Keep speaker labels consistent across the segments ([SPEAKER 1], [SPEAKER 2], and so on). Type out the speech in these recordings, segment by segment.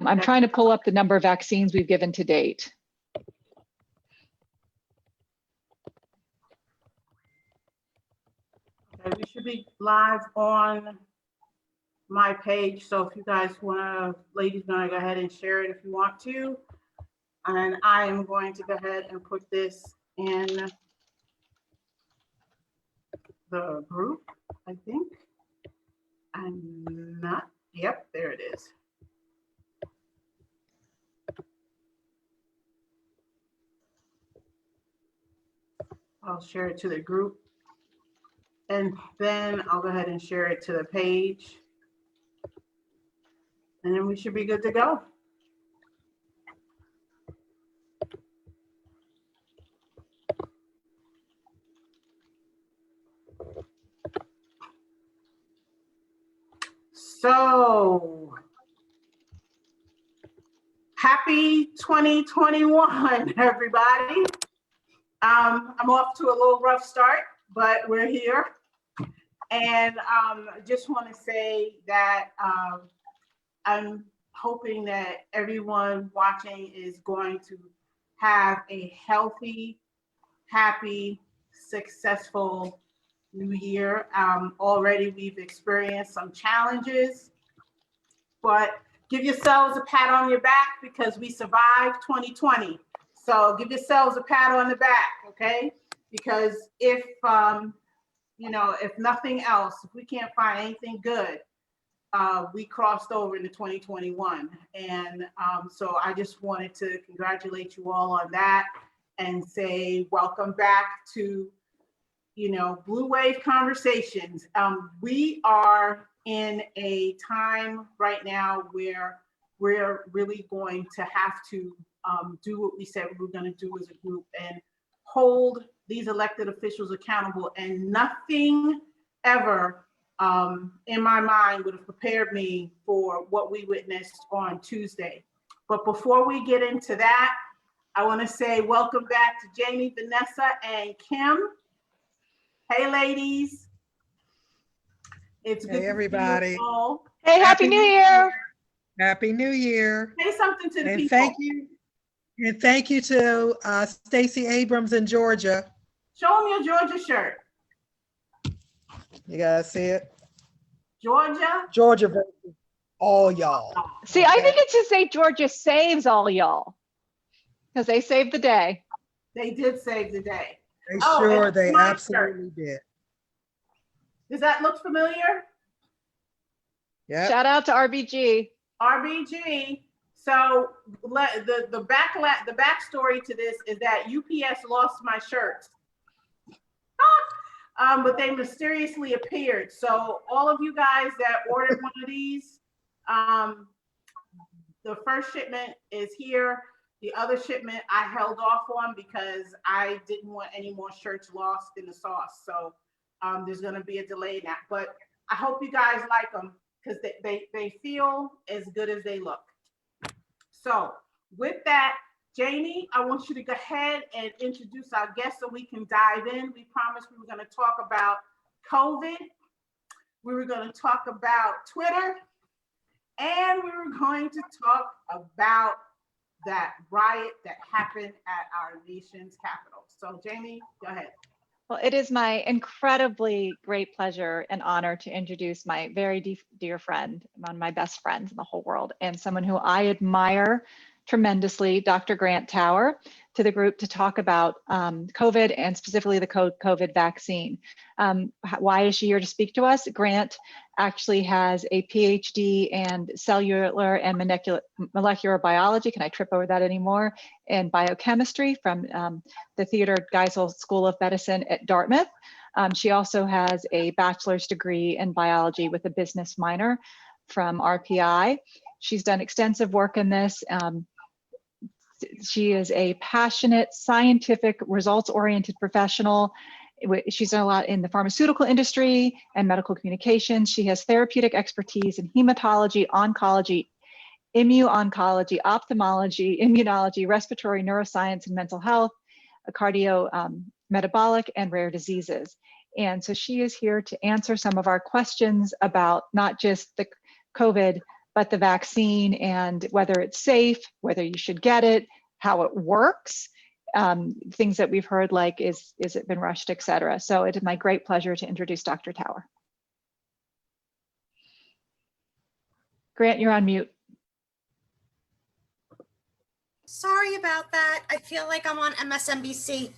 [SPEAKER 1] I'm trying to pull up the number of vaccines we've given to date.
[SPEAKER 2] Okay, we should be live on my page. So if you guys want to, ladies, gonna go ahead and share it if you want to. And I am going to go ahead and put this in the group, I think. I'm not, yep, there it is. I'll share it to the group. And then I'll go ahead and share it to the page. And then we should be good to go. So, happy 2021, everybody. I'm off to a little rough start, but we're here. And just want to say that I'm hoping that everyone watching is going to have a healthy, happy, successful new year. Already we've experienced some challenges, but give yourselves a pat on your back because we survived 2020. So give yourselves a pat on the back, okay? Because if, you know, if nothing else, if we can't find anything good, we crossed over into 2021. And so I just wanted to congratulate you all on that and say, welcome back to, you know, Blue Wave Conversations. We are in a time right now where we're really going to have to do what we said we were going to do as a group and hold these elected officials accountable. And nothing ever in my mind would have prepared me for what we witnessed on Tuesday. But before we get into that, I want to say welcome back to Jamie, Vanessa, and Kim. Hey, ladies. It's good
[SPEAKER 3] Hey, everybody.
[SPEAKER 2] to see you all.
[SPEAKER 1] Hey, Happy New Year.
[SPEAKER 3] Happy New Year.
[SPEAKER 2] Say something to the
[SPEAKER 3] And
[SPEAKER 2] people.
[SPEAKER 3] thank you to Stacey Abrams in Georgia.
[SPEAKER 2] Show them your Georgia shirt.
[SPEAKER 3] You guys see it?
[SPEAKER 2] Georgia.
[SPEAKER 3] Georgia versus all y'all.
[SPEAKER 1] See, I think it should say Georgia saves all y'all because they saved the day.
[SPEAKER 2] They did save the day.
[SPEAKER 3] They
[SPEAKER 2] my
[SPEAKER 3] absolutely did.
[SPEAKER 2] Does that look familiar?
[SPEAKER 3] Yeah.
[SPEAKER 1] Shout out to RBG.
[SPEAKER 2] RBG. So the backstory to this is that UPS lost my shirts. But they mysteriously appeared. So all of you guys that ordered one of these, the first shipment is here. The other shipment I held off on because I didn't want any more shirts lost in the sauce. So there's going to be a delay in that. But I hope you guys like them because they feel as good as they look. So with that, Jamie, I want you to go ahead and introduce our guests so we can dive in. We promised we were going to talk about COVID. We were going to talk about Twitter. And we were going to talk about that riot that happened at our nation's capital. So Jamie, go ahead.
[SPEAKER 1] Well, it is my incredibly great pleasure and honor to introduce my very dear friend, one of my best friends in the whole world, and someone who I admire tremendously, Dr. Grant Tower, to the group to talk about COVID and specifically the COVID vaccine. Why is she here to speak to us? Grant actually has a PhD in cellular and molecular biology. Can I trip over that anymore? And biochemistry from the Theodore Geisel School of Medicine at Dartmouth. She also has a bachelor's degree in biology with a business minor from RPI. She's done extensive work in this. She is a passionate, scientific, results-oriented professional. She's done a lot in the pharmaceutical industry and medical communications. She has therapeutic expertise in hematology, oncology, immuno-oncology, ophthalmology, immunology, respiratory neuroscience and mental health, cardio, metabolic, and rare diseases. And so she is here to answer some of our questions about not just the COVID but the vaccine and whether it's safe, whether you should get it, how it works, things that we've heard like is it been rushed, et cetera. So it is my great pleasure to introduce Dr. Tower. Grant, you're on mute.
[SPEAKER 4] Sorry about that. I feel like I'm on MSNBC.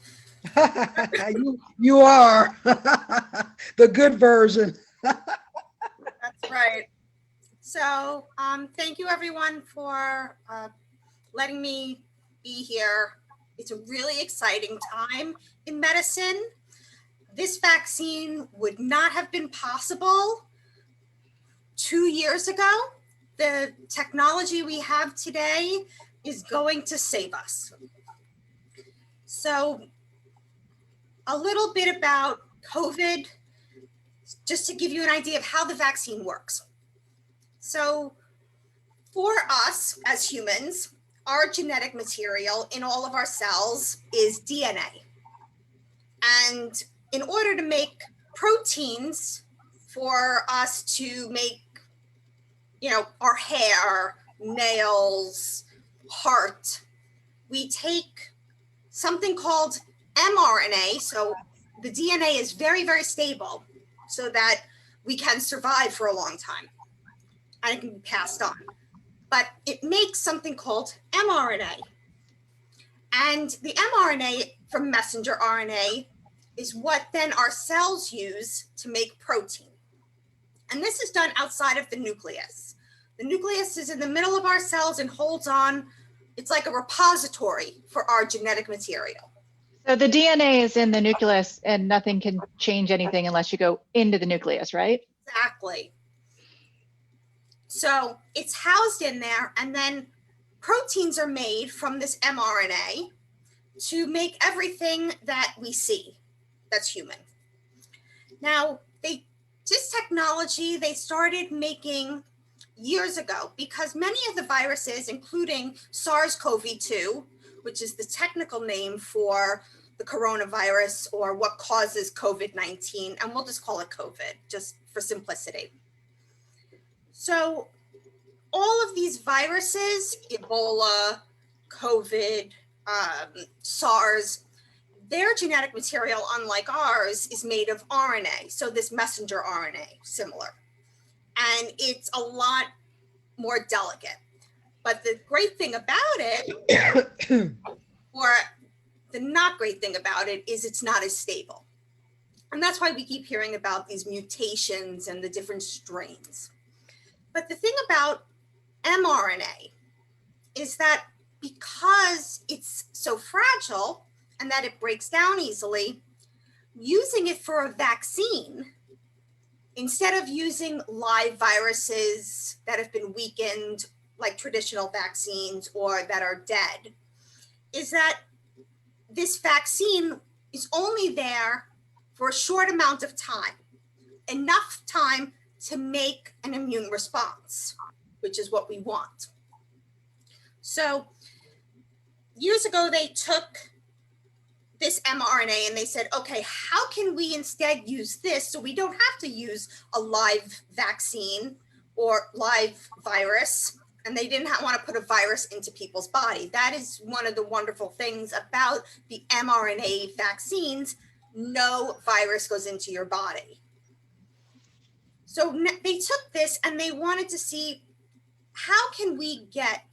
[SPEAKER 3] You are the good version.
[SPEAKER 4] That's right. So thank you everyone for letting me be here. It's a really exciting time in medicine. This vaccine would not have been possible 2 years ago. The technology we have today is going to save us. So a little bit about COVID, just to give you an idea of how the vaccine works. So for us as humans, our genetic material in all of our cells is DNA. And in order to make proteins for us to make, our hair, nails, heart, we take something called mRNA. So the DNA is very, very stable so that we can survive for a long time and it can be passed on. But it makes something called mRNA. And the mRNA from messenger RNA is what then our cells use to make protein. And this is done outside of the nucleus. The nucleus is in the middle of our cells and holds on. It's like a repository for our genetic material.
[SPEAKER 1] So the DNA is in the nucleus and nothing can change anything unless you go into the nucleus, right?
[SPEAKER 4] Exactly. So it's housed in there, and then proteins are made from this mRNA to make everything that we see that's human. Now, this technology, they started making years ago because many of the viruses, including SARS-CoV-2, which is the technical name for the coronavirus or what causes COVID-19, and we'll just call it COVID just for simplicity. So all of these viruses, Ebola, COVID, SARS, their genetic material, unlike ours, is made of RNA. So this messenger RNA, similar. And it's a lot more delicate. But the great thing about it, or the not great thing about it, is it's not as stable. And that's why we keep hearing about these mutations and the different strains. But the thing about mRNA is that because it's so fragile and that it breaks down easily, using it for a vaccine, instead of using live viruses that have been weakened like traditional vaccines or that are dead, is that this vaccine is only there for a short amount of time, enough time to make an immune response, which is what we want. So years ago, they took this mRNA and they said, okay, how can we instead use this so we don't have to use a live vaccine or live virus? And they didn't want to put a virus into people's body. That is one of the wonderful things about the mRNA vaccines. No virus goes into your body. So they took this and they wanted to see, how can we get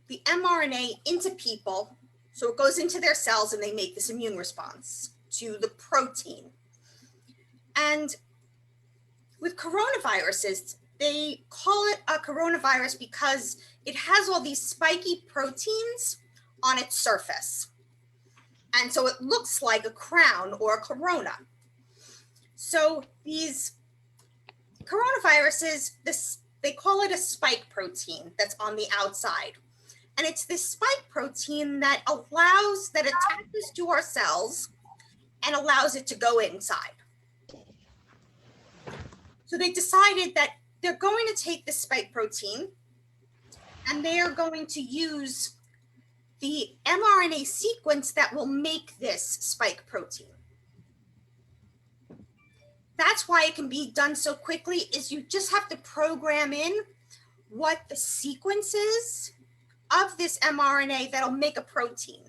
[SPEAKER 4] the mRNA into people so it goes into their cells and they make this immune response to the protein. And with coronaviruses, they call it a coronavirus because it has all these spiky proteins on its surface. And so it looks like a crown or a corona. So these coronaviruses, they call it a spike protein that's on the outside. And it's this spike protein that attaches to our cells and allows it to go inside. So they decided that they're going to take this spike protein and they are going to use the mRNA sequence that will make this spike protein. That's why it can be done so quickly, is you just have to program in what the sequence is of this mRNA that'll make a protein.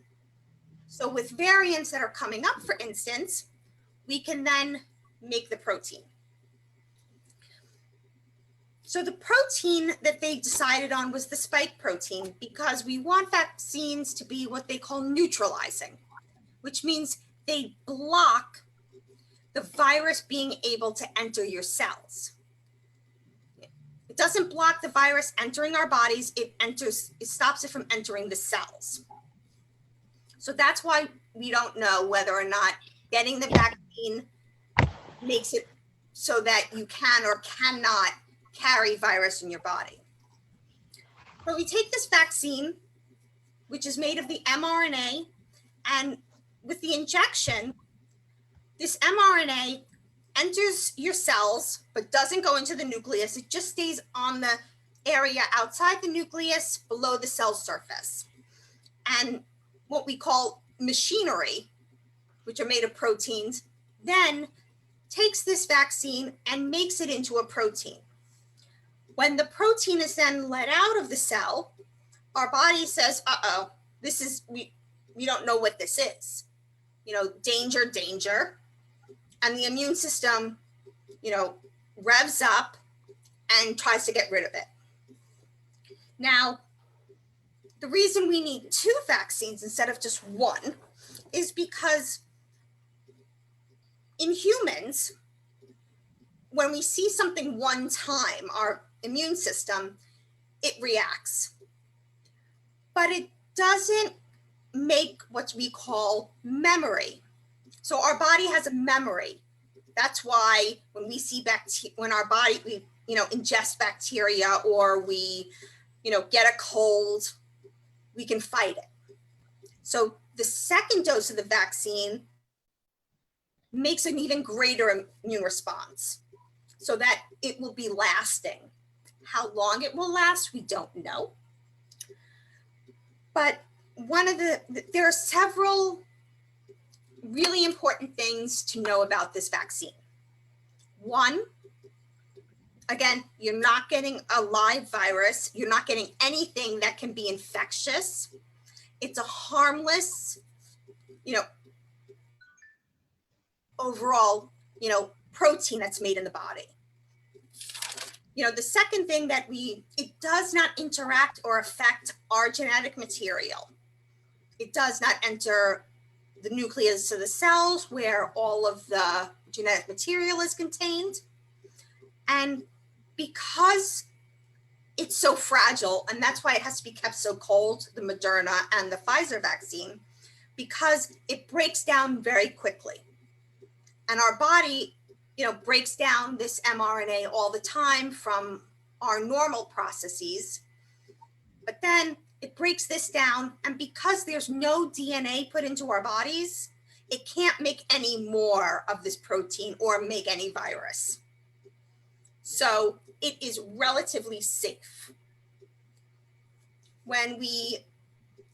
[SPEAKER 4] So with variants that are coming up, for instance, we can then make the protein. So the protein that they decided on was the spike protein because we want vaccines to be what they call neutralizing, which means they block the virus being able to enter your cells. It doesn't block the virus entering our bodies, it stops it from entering the cells. So that's why we don't know whether or not getting the vaccine makes it so that you can or cannot carry virus in your body. But we take this vaccine, which is made of the mRNA, and with the injection, this mRNA enters your cells, but doesn't go into the nucleus. It just stays on the area outside the nucleus below the cell surface. And what we call machinery, which are made of proteins, then takes this vaccine and makes it into a protein. When the protein is then let out of the cell, our body says, uh-oh, this is, we don't know what this is. You know, danger, danger. And the immune system, you know, revs up and tries to get rid of it. Now, the reason we need 2 vaccines instead of just 1 is because in humans, when we see something one time, our immune system, it reacts. But it doesn't make what we call memory. So our body has a memory. That's why when we see when our body, we, you know, ingest bacteria or we, you know, get a cold, we can fight it. So the second dose of the vaccine makes an even greater immune response so that it will be lasting. How long it will last, we don't know. But there are several really important things to know about this vaccine. One, again, you're not getting a live virus. You're not getting anything that can be infectious. It's a harmless, you know, overall, you know, protein that's made in the body. You know, the second thing that it does not interact or affect our genetic material. It does not enter the nucleus of the cells where all of the genetic material is contained. And because it's so fragile, and that's why it has to be kept so cold, the Moderna and the Pfizer vaccine, because it breaks down very quickly. And our body, you know, breaks down this mRNA all the time from our normal processes, but then it breaks this down. And because there's no DNA put into our bodies, it can't make any more of this protein or make any virus. So it is relatively safe. When we,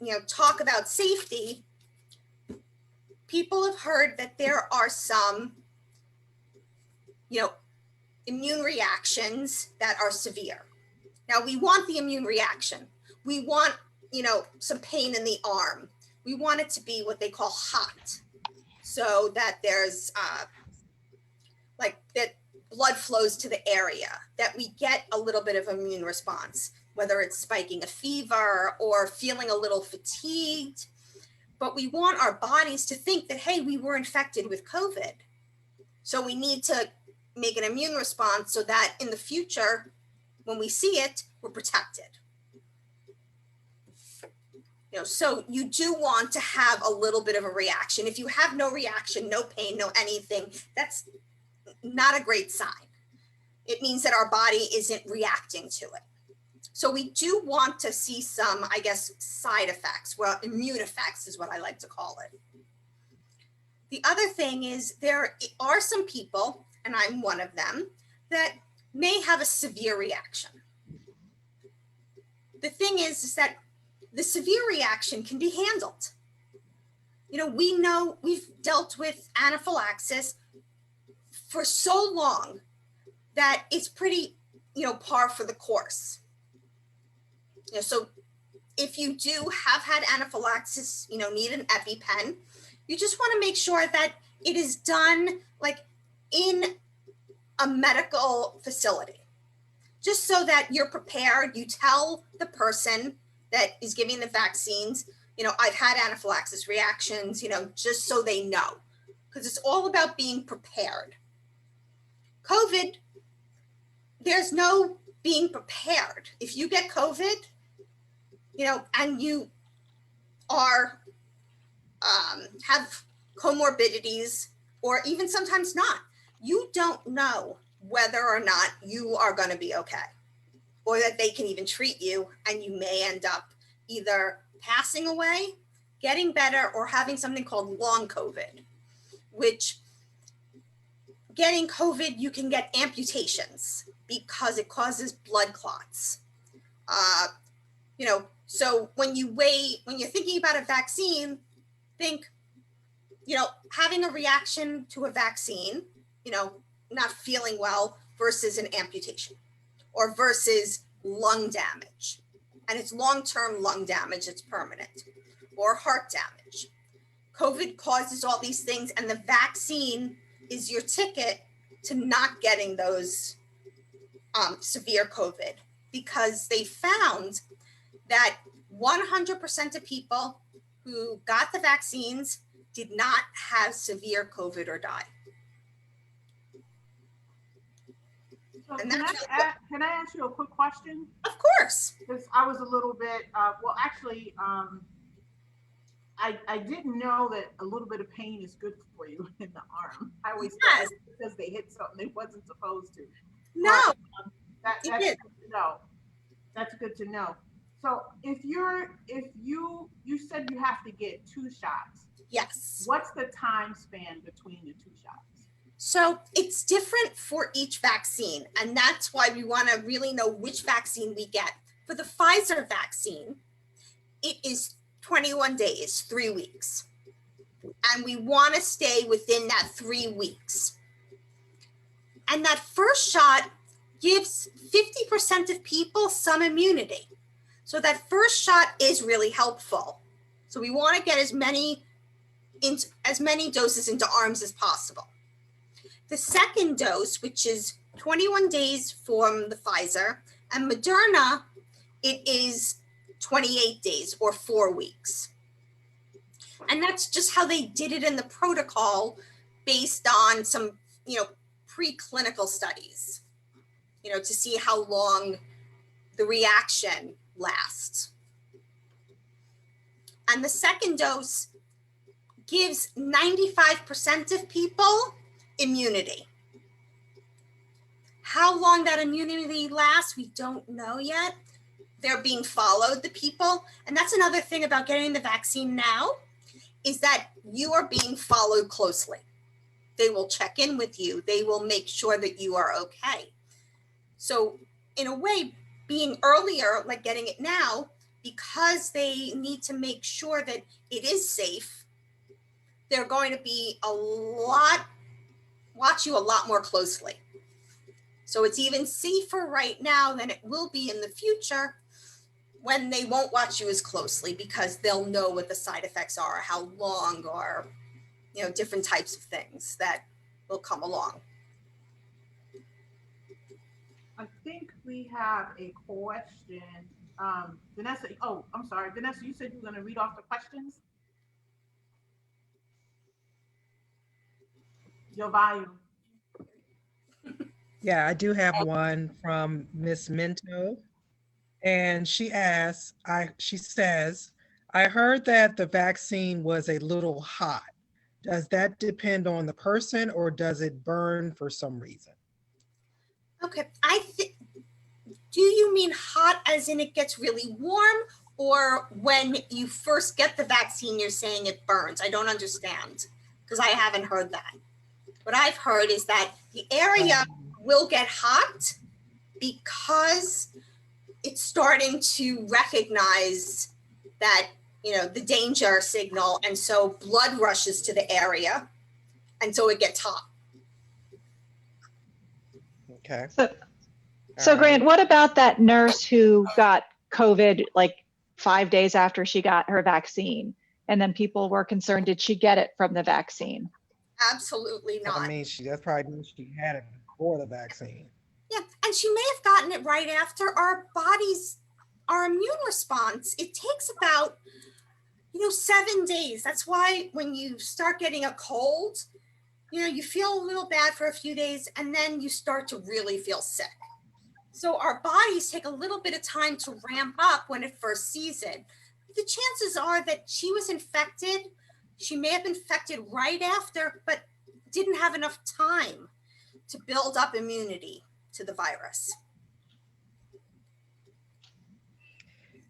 [SPEAKER 4] you know, talk about safety, people have heard that there are some, you know, immune reactions that are severe. Now we want the immune reaction. We want, you know, some pain in the arm. We want it to be what they call hot, so that there's like that blood flows to the area, that we get a little bit of immune response, whether it's spiking a fever or feeling a little fatigued. But we want our bodies to think that, hey, we were infected with COVID. So we need to make an immune response so that in the future, when we see it, we're protected. You know, so you do want to have a little bit of a reaction. If you have no reaction, no pain, no anything, that's not a great sign. It means that our body isn't reacting to it. So we do want to see some, I guess, side effects. Well, immune effects is what I like to call it. The other thing is there are some people, and I'm one of them, that may have a severe reaction. The thing is that the severe reaction can be handled. You know, we know we've dealt with anaphylaxis for so long that it's pretty, you know, par for the course. So if you do have had anaphylaxis, need an EpiPen, you just want to make sure that it is done like in a medical facility, just so that you're prepared. You tell the person that is giving the vaccines, I've had anaphylaxis reactions, just so they know, because it's all about being prepared. COVID, there's no being prepared. If you get COVID, and you are have comorbidities, or even sometimes not, you don't know whether or not you are going to be okay, or that they can even treat you, and you may end up either passing away, getting better, or having something called long COVID, which getting COVID, you can get amputations because it causes blood clots. So when you're thinking about a vaccine, think, having a reaction to a vaccine, not feeling well versus an amputation, or versus lung damage. And it's long-term lung damage, it's permanent, or heart damage. COVID causes all these things, and the vaccine is your ticket to not getting those severe COVID, because they found that 100% of people who got the vaccines did not have severe COVID or die.
[SPEAKER 2] So
[SPEAKER 4] And
[SPEAKER 2] can
[SPEAKER 4] that's
[SPEAKER 2] I ask you a quick question?
[SPEAKER 4] Of course.
[SPEAKER 2] Because I was a little bit, I didn't know that a little bit of pain is good for you in the arm. I always thought it was because they hit something they wasn't supposed to.
[SPEAKER 4] No,
[SPEAKER 2] That's good to know. That's good to know. So if you said you have to get 2 shots.
[SPEAKER 4] yes.
[SPEAKER 2] What's the time span between the 2 shots?
[SPEAKER 4] So it's different for each vaccine, and that's why we want to really know which vaccine we get. For the Pfizer vaccine, it is 21 days, 3 weeks. And we want to stay within that 3 weeks. And that first shot gives 50% of people some immunity. So that first shot is really helpful. So we want to get as many doses into arms as possible. The second dose, which is 21 days from the Pfizer, and Moderna, it is 28 days or 4 weeks. And that's just how they did it in the protocol, based on some, preclinical studies, to see how long the reaction lasts. And the second dose gives 95% of people immunity. How long that immunity lasts, we don't know yet. They're being followed, the people. And that's another thing about getting the vaccine now, is that you are being followed closely. They will check in with you. They will make sure that you are okay. So in a way, being earlier, like getting it now, because they need to make sure that it is safe, they're going to be watch you a lot more closely. So it's even safer right now than it will be in the future, when they won't watch you as closely, because they'll know what the side effects are, how long, or different types of things that will come along.
[SPEAKER 2] I think we have a question. Vanessa, I'm sorry. Vanessa, you said you were going to read off the questions? Your volume.
[SPEAKER 3] Yeah, I do have one from Miss Minto. And she asks, she says, I heard that the vaccine was a little hot. Does that depend on the person, or does it burn for some reason?
[SPEAKER 4] Okay, do you mean hot as in it gets really warm, or when you first get the vaccine, you're saying it burns? I don't understand, because I haven't heard that. What I've heard is that the area will get hot because it's starting to recognize that, the danger signal. And so blood rushes to the area. And so it gets hot.
[SPEAKER 3] Okay.
[SPEAKER 1] So Grant, what about that nurse who got COVID like 5 days after she got her vaccine. And then people were concerned, did she get it from the vaccine?
[SPEAKER 4] Absolutely
[SPEAKER 3] I
[SPEAKER 4] not.
[SPEAKER 3] mean, that probably means she had it before the vaccine.
[SPEAKER 4] Yeah, and she may have gotten it right after. Our immune response, it takes about 7 days. That's why when you start getting a cold, you feel a little bad for a few days, and then you start to really feel sick. So our bodies take a little bit of time to ramp up when it first sees it. The chances are that she was infected. She may have been infected right after, but didn't have enough time to build up immunity to the virus.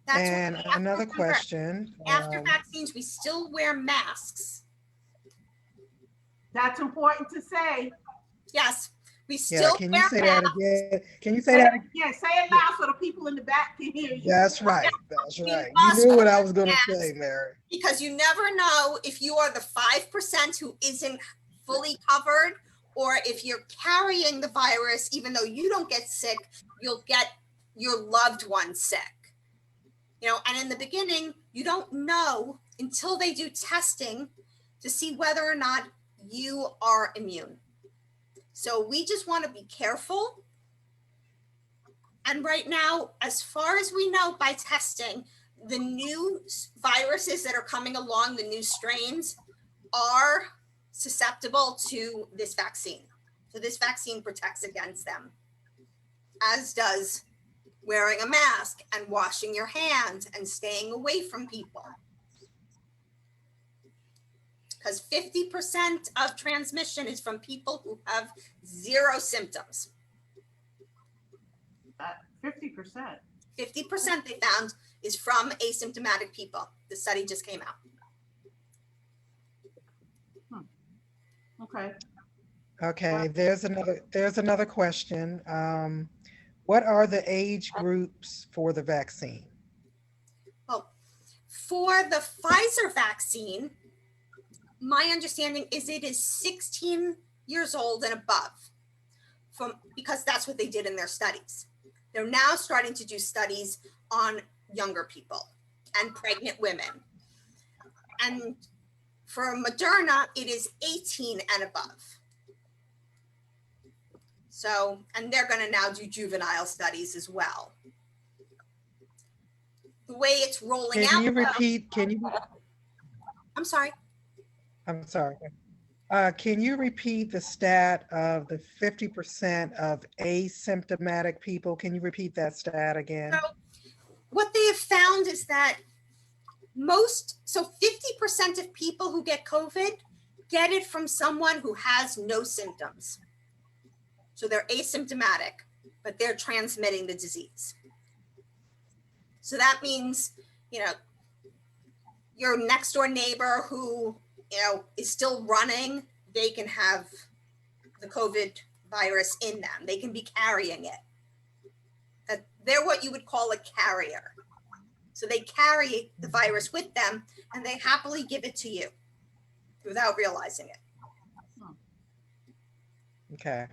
[SPEAKER 4] That's
[SPEAKER 3] And
[SPEAKER 4] why
[SPEAKER 3] another question.
[SPEAKER 4] after vaccines, we still wear masks.
[SPEAKER 2] That's important to say.
[SPEAKER 4] Yes, we
[SPEAKER 3] Yeah,
[SPEAKER 4] still
[SPEAKER 3] can you
[SPEAKER 4] wear
[SPEAKER 3] say
[SPEAKER 4] masks.
[SPEAKER 3] that again? Can you say that again?
[SPEAKER 2] Yeah, say it loud so the people in the back can hear you.
[SPEAKER 3] That's right. That's
[SPEAKER 4] We
[SPEAKER 3] right. You
[SPEAKER 4] must
[SPEAKER 3] knew what I was
[SPEAKER 4] wear
[SPEAKER 3] going to
[SPEAKER 4] masks
[SPEAKER 3] say, Mary.
[SPEAKER 4] because you never know if you are the 5% who isn't fully covered, or if you're carrying the virus, even though you don't get sick, you'll get your loved one sick. And in the beginning, you don't know until they do testing to see whether or not you are immune. So we just want to be careful. And right now, as far as we know by testing, the new viruses that are coming along, the new strains, are susceptible to this vaccine. So this vaccine protects against them, as does wearing a mask and washing your hands and staying away from people. Because 50% of transmission is from people who have 0 symptoms.
[SPEAKER 2] 50%.
[SPEAKER 4] 50% they found is from asymptomatic people. The study just came out.
[SPEAKER 2] Okay.
[SPEAKER 3] Okay, there's another question. What are the age groups for the vaccine?
[SPEAKER 4] Well, for the Pfizer vaccine, my understanding is it is 16 years old and above, because that's what they did in their studies. They're now starting to do studies on younger people and pregnant women. And for Moderna, it is 18 and above. So, and they're going to now do juvenile studies as well. The way it's rolling out.
[SPEAKER 3] Can you repeat?
[SPEAKER 4] I'm sorry.
[SPEAKER 3] I'm sorry. Can you repeat the stat of the 50% of asymptomatic people? Can you repeat that stat again?
[SPEAKER 4] So what they have found is that 50% of people who get COVID get it from someone who has no symptoms. So they're asymptomatic, but they're transmitting the disease. So that means, your next door neighbor who, is still running, they can have the COVID virus in them. They can be carrying it. They're what you would call a carrier. So they carry the virus with them and they happily give it to you without realizing it.
[SPEAKER 3] Okay,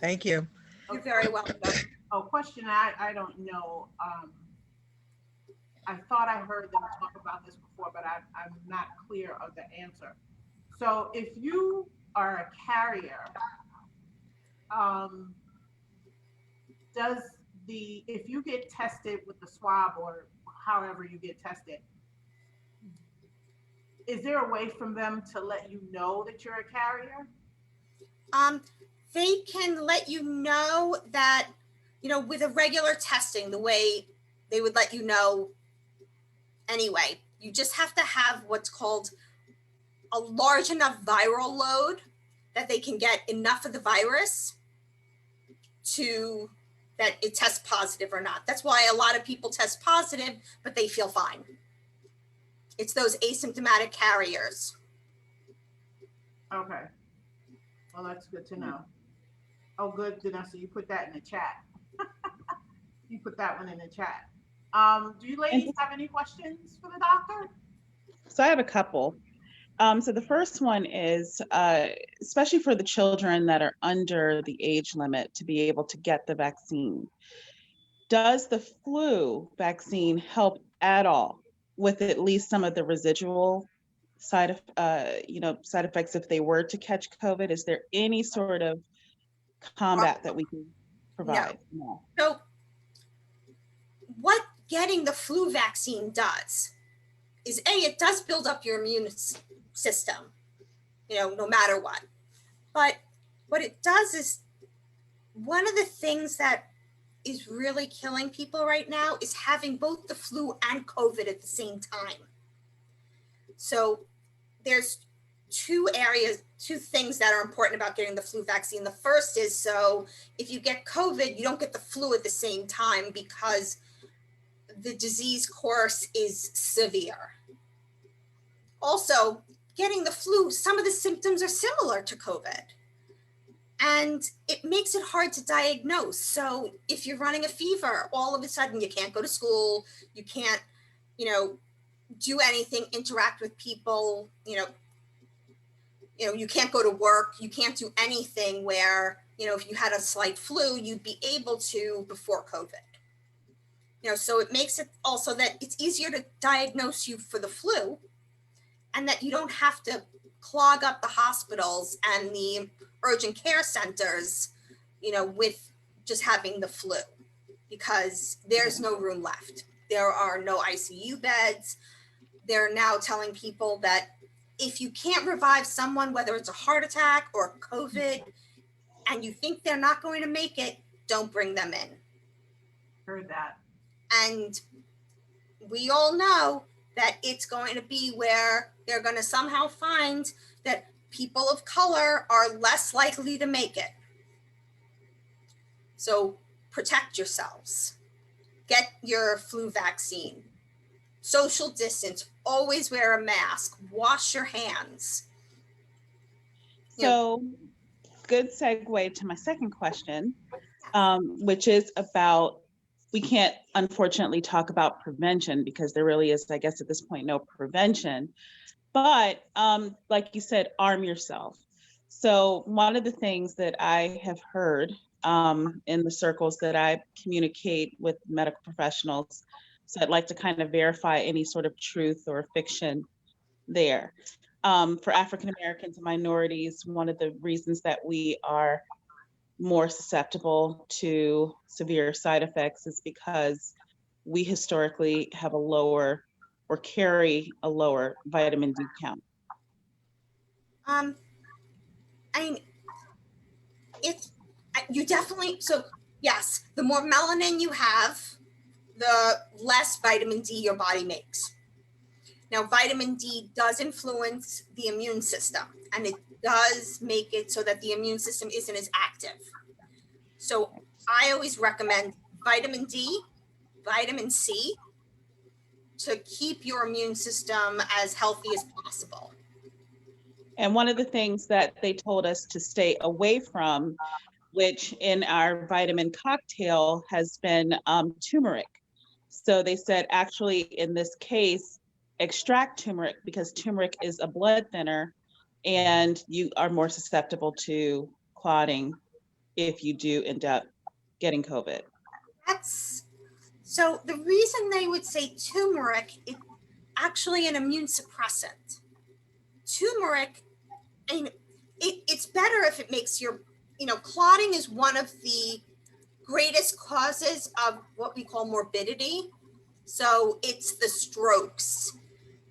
[SPEAKER 3] thank you.
[SPEAKER 4] You're very welcome.
[SPEAKER 2] Oh, question I don't know. I thought I heard them talk about this before, but I'm not clear of the answer. So if you are a carrier, if you get tested with the swab or however you get tested, is there a way from them to let you know that you're a carrier?
[SPEAKER 4] They can let you know that, with a regular testing, the way they would let you know anyway. You just have to have what's called a large enough viral load that they can get enough of the virus to that it tests positive or not. That's why a lot of people test positive, but they feel fine. It's those asymptomatic carriers.
[SPEAKER 2] Okay. Well, that's good to know. Oh, good, Janessa, you put that in the chat. You put that one in the chat. Do you ladies have any questions for the doctor?
[SPEAKER 5] So I have a couple. So the first one is, especially for the children that are under the age limit to be able to get the vaccine, does the flu vaccine help at all with at least some of the residual side effects if they were to catch COVID? Is there any sort of combat that we can provide? No.
[SPEAKER 4] So what getting the flu vaccine does is it does build up your immune system, no matter what. But what it does is, one of the things that is really killing people right now is having both the flu and COVID at the same time. So there's two things that are important about getting the flu vaccine. The first is, so if you get COVID, you don't get the flu at the same time because the disease course is severe. Also, getting the flu, some of the symptoms are similar to COVID, and it makes it hard to diagnose. So if you're running a fever, all of a sudden you can't go to school, you can't, do anything, interact with people, you can't go to work, you can't do anything where, if you had a slight flu, you'd be able to before COVID. So it makes it also that it's easier to diagnose you for the flu, and that you don't have to clog up the hospitals and the urgent care centers, with just having the flu, because there's no room left. There are no ICU beds. They're now telling people that if you can't revive someone, whether it's a heart attack or COVID, and you think they're not going to make it, don't bring them in.
[SPEAKER 2] Heard that.
[SPEAKER 4] And we all know that it's going to be where they're going to somehow find that people of color are less likely to make it. So protect yourselves. Get your flu vaccine. Social distance, always wear a mask, wash your hands.
[SPEAKER 5] So good segue to my second question, which is about, we can't unfortunately talk about prevention because there really is, I guess at this point, no prevention, but like you said, arm yourself. So one of the things that I have heard in the circles that I communicate with medical professionals, so I'd like to kind of verify any sort of truth or fiction there. For African Americans and minorities, one of the reasons that we are more susceptible to severe side effects is because we historically have a lower or carry a lower vitamin D count.
[SPEAKER 4] I mean, you definitely, so yes, the more melanin you have, the less vitamin D your body makes. Now, vitamin D does influence the immune system, and it does make it so that the immune system isn't as active. So I always recommend vitamin D, vitamin C, to keep your immune system as healthy as possible.
[SPEAKER 5] And one of the things that they told us to stay away from, which in our vitamin cocktail has been turmeric. So they said, actually, in this case, extract turmeric because turmeric is a blood thinner and you are more susceptible to clotting if you do end up getting COVID.
[SPEAKER 4] So the reason they would say turmeric is actually an immune suppressant. Turmeric, I mean, it's better if it makes your, clotting is one of the greatest causes of what we call morbidity. So it's the strokes,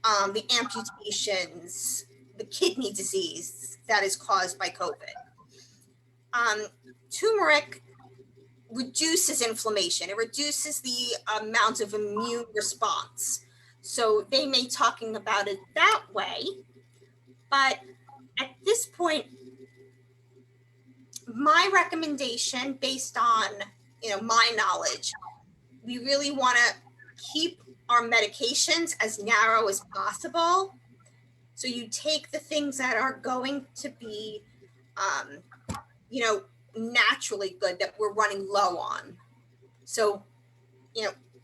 [SPEAKER 4] the amputations, the kidney disease that is caused by COVID. Turmeric reduces inflammation. It reduces the amount of immune response. So they may talking about it that way, but at this point, my recommendation based on, my knowledge, we really want to keep our medications as narrow as possible. So you take the things that are going to be, naturally good that we're running low on. So,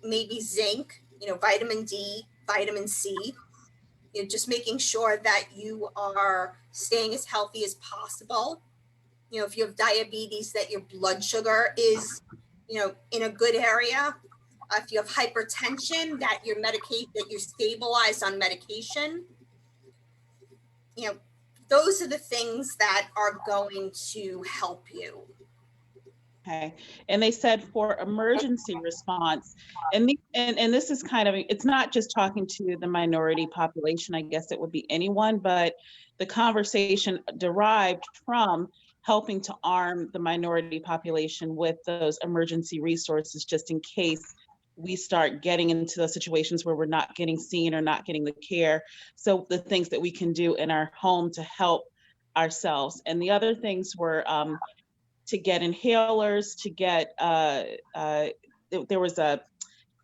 [SPEAKER 4] maybe zinc, vitamin D, vitamin C, just making sure that you are staying as healthy as possible. If you have diabetes, that your blood sugar is, in a good area. If you have hypertension, that you're stabilized on medication. Those are the things that are going to help you.
[SPEAKER 5] Okay. And they said for emergency response, and this is kind of, it's not just talking to the minority population, I guess it would be anyone, but the conversation derived from helping to arm the minority population with those emergency resources, just in case we start getting into those situations where we're not getting seen or not getting the care. So the things that we can do in our home to help ourselves. And the other things were, to get inhalers, to get, there was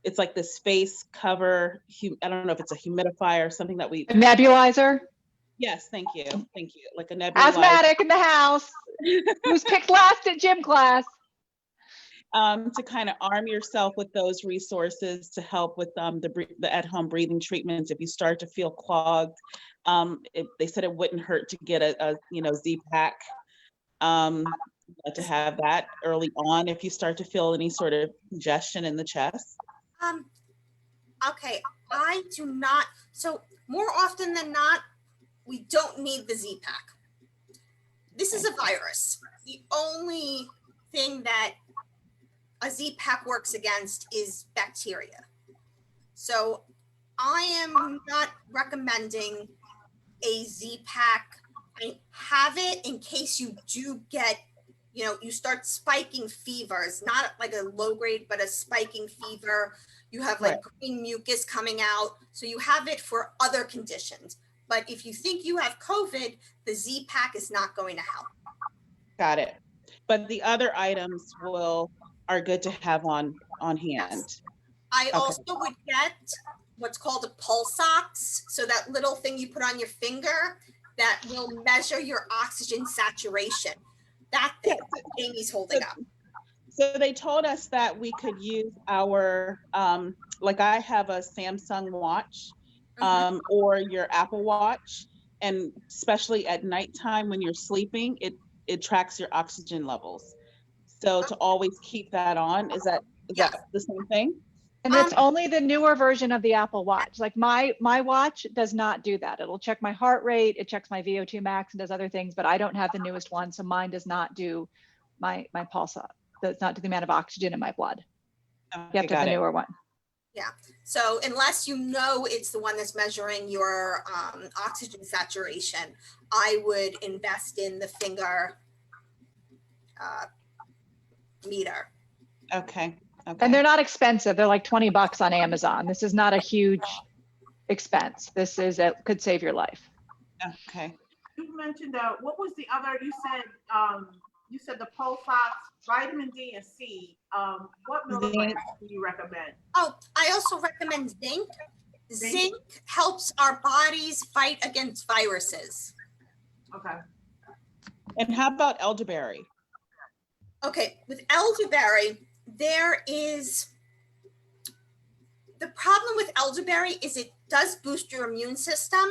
[SPEAKER 5] it's like this face cover, I don't know if it's a humidifier or something that we.
[SPEAKER 1] A nebulizer?
[SPEAKER 5] Yes, thank you, like a nebulizer.
[SPEAKER 1] Asthmatic in the house. Who's picked last at gym class?
[SPEAKER 5] To kind of arm yourself with those resources to help with the at-home breathing treatments. If you start to feel clogged, they said it wouldn't hurt to get a Z-Pack. To have that early on if you start to feel any sort of congestion in the chest.
[SPEAKER 4] Okay, I do not. So more often than not, we don't need the Z-Pack. This is a virus. The only thing that a Z-Pack works against is bacteria. So I am not recommending a Z-Pack. Have it in case you do get, you start spiking fevers, not like a low grade, but a spiking fever. You have like green mucus coming out. So you have it for other conditions. But if you think you have COVID, the Z-Pack is not going to help.
[SPEAKER 5] Got it. But the other items are good to have on hand. Yes.
[SPEAKER 4] I also would get what's called a pulse ox. So that little thing you put on your finger that will measure your oxygen saturation. That thing Amy's holding up.
[SPEAKER 5] So they told us that we could use our, like I have a Samsung watch, or your Apple Watch, and especially at nighttime when you're sleeping, it tracks your oxygen levels. So to always keep that on, is that the same thing?
[SPEAKER 1] And it's only the newer version of the Apple Watch. Like my watch does not do that. It'll check my heart rate, it checks my VO2 max and does other things, but I don't have the newest one. So mine does not do my pulse, does not do the amount of oxygen in my blood. You have to have the newer one.
[SPEAKER 4] Yeah. So unless it's the one that's measuring your oxygen saturation, I would invest in the finger meter.
[SPEAKER 5] Okay.
[SPEAKER 1] And they're not expensive. They're like $20 on Amazon. This is not a huge expense. This could save your life.
[SPEAKER 2] Okay. You mentioned what was the other? You said the pulse ox, vitamin D and C. What milligrams do you recommend?
[SPEAKER 4] Oh, I also recommend zinc. Zinc helps our bodies fight against viruses.
[SPEAKER 2] Okay.
[SPEAKER 5] And how about elderberry?
[SPEAKER 4] Okay, with elderberry, the problem with elderberry is it does boost your immune system,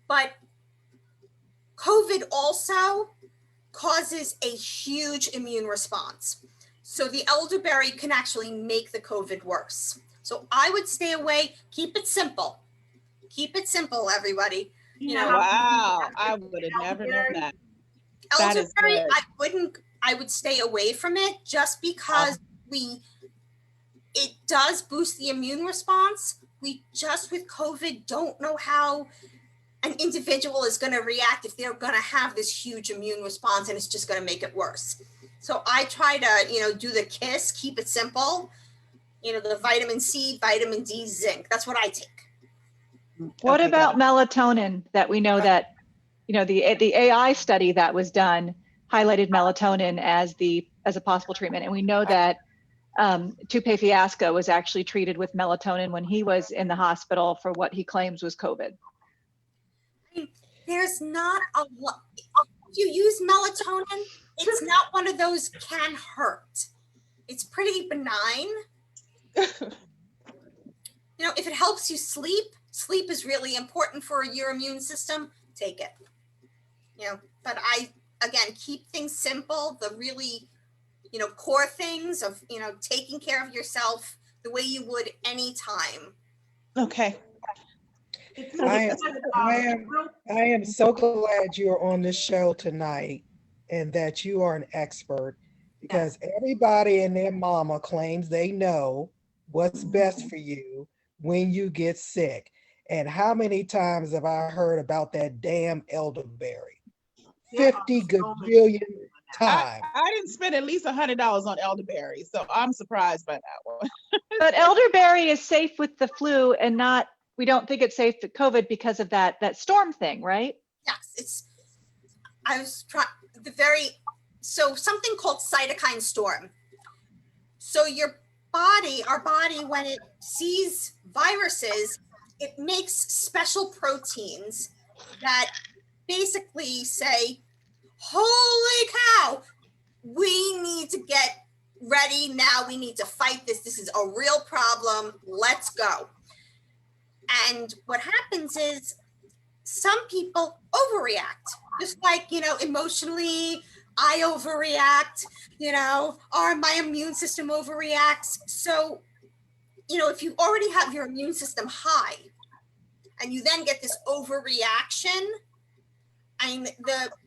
[SPEAKER 4] but COVID also causes a huge immune response. So the elderberry can actually make the COVID worse. So I would stay away, keep it simple. Keep it simple, everybody.
[SPEAKER 5] Wow, I would have never known that.
[SPEAKER 4] Elderberry, I would stay away from it just because it does boost the immune response. We just with COVID don't know how an individual is going to react if they're going to have this huge immune response, and it's just going to make it worse. So I try to, do the KISS, keep it simple, the vitamin C, vitamin D, zinc. That's what I take.
[SPEAKER 1] What about melatonin that we know that, the AI study that was done highlighted melatonin as a possible treatment. And we know that Tupe Fiasco was actually treated with melatonin when he was in the hospital for what he claims was COVID.
[SPEAKER 4] There's not a lot. If you use melatonin, it's not one of those can hurt. It's pretty benign. If it helps you sleep is really important for your immune system, take it. But again, keep things simple. The really core things of, taking care of yourself the way you would any time.
[SPEAKER 5] Okay.
[SPEAKER 2] It's
[SPEAKER 3] I am,
[SPEAKER 2] because,
[SPEAKER 3] I am,
[SPEAKER 2] real-
[SPEAKER 3] I am so glad you're on this show tonight and that you are an expert because everybody and their mama claims they know what's best for you when you get sick. And how many times have I heard about that damn elderberry?
[SPEAKER 2] there are
[SPEAKER 3] 50
[SPEAKER 2] so many
[SPEAKER 3] gajillion
[SPEAKER 2] people now.
[SPEAKER 3] times.
[SPEAKER 5] I didn't spend at least $100 on elderberry, so I'm surprised by that one.
[SPEAKER 1] But elderberry is safe with the flu and not, we don't think it's safe with COVID because of that storm thing, right?
[SPEAKER 4] Yes, I was trying so something called cytokine storm. So our body, when it sees viruses, it makes special proteins that basically say, holy cow, we need to get ready now. We need to fight this. This is a real problem. Let's go. And what happens is some people overreact, just like, emotionally, I overreact, or my immune system overreacts. So, if you already have your immune system high and you then get this overreaction,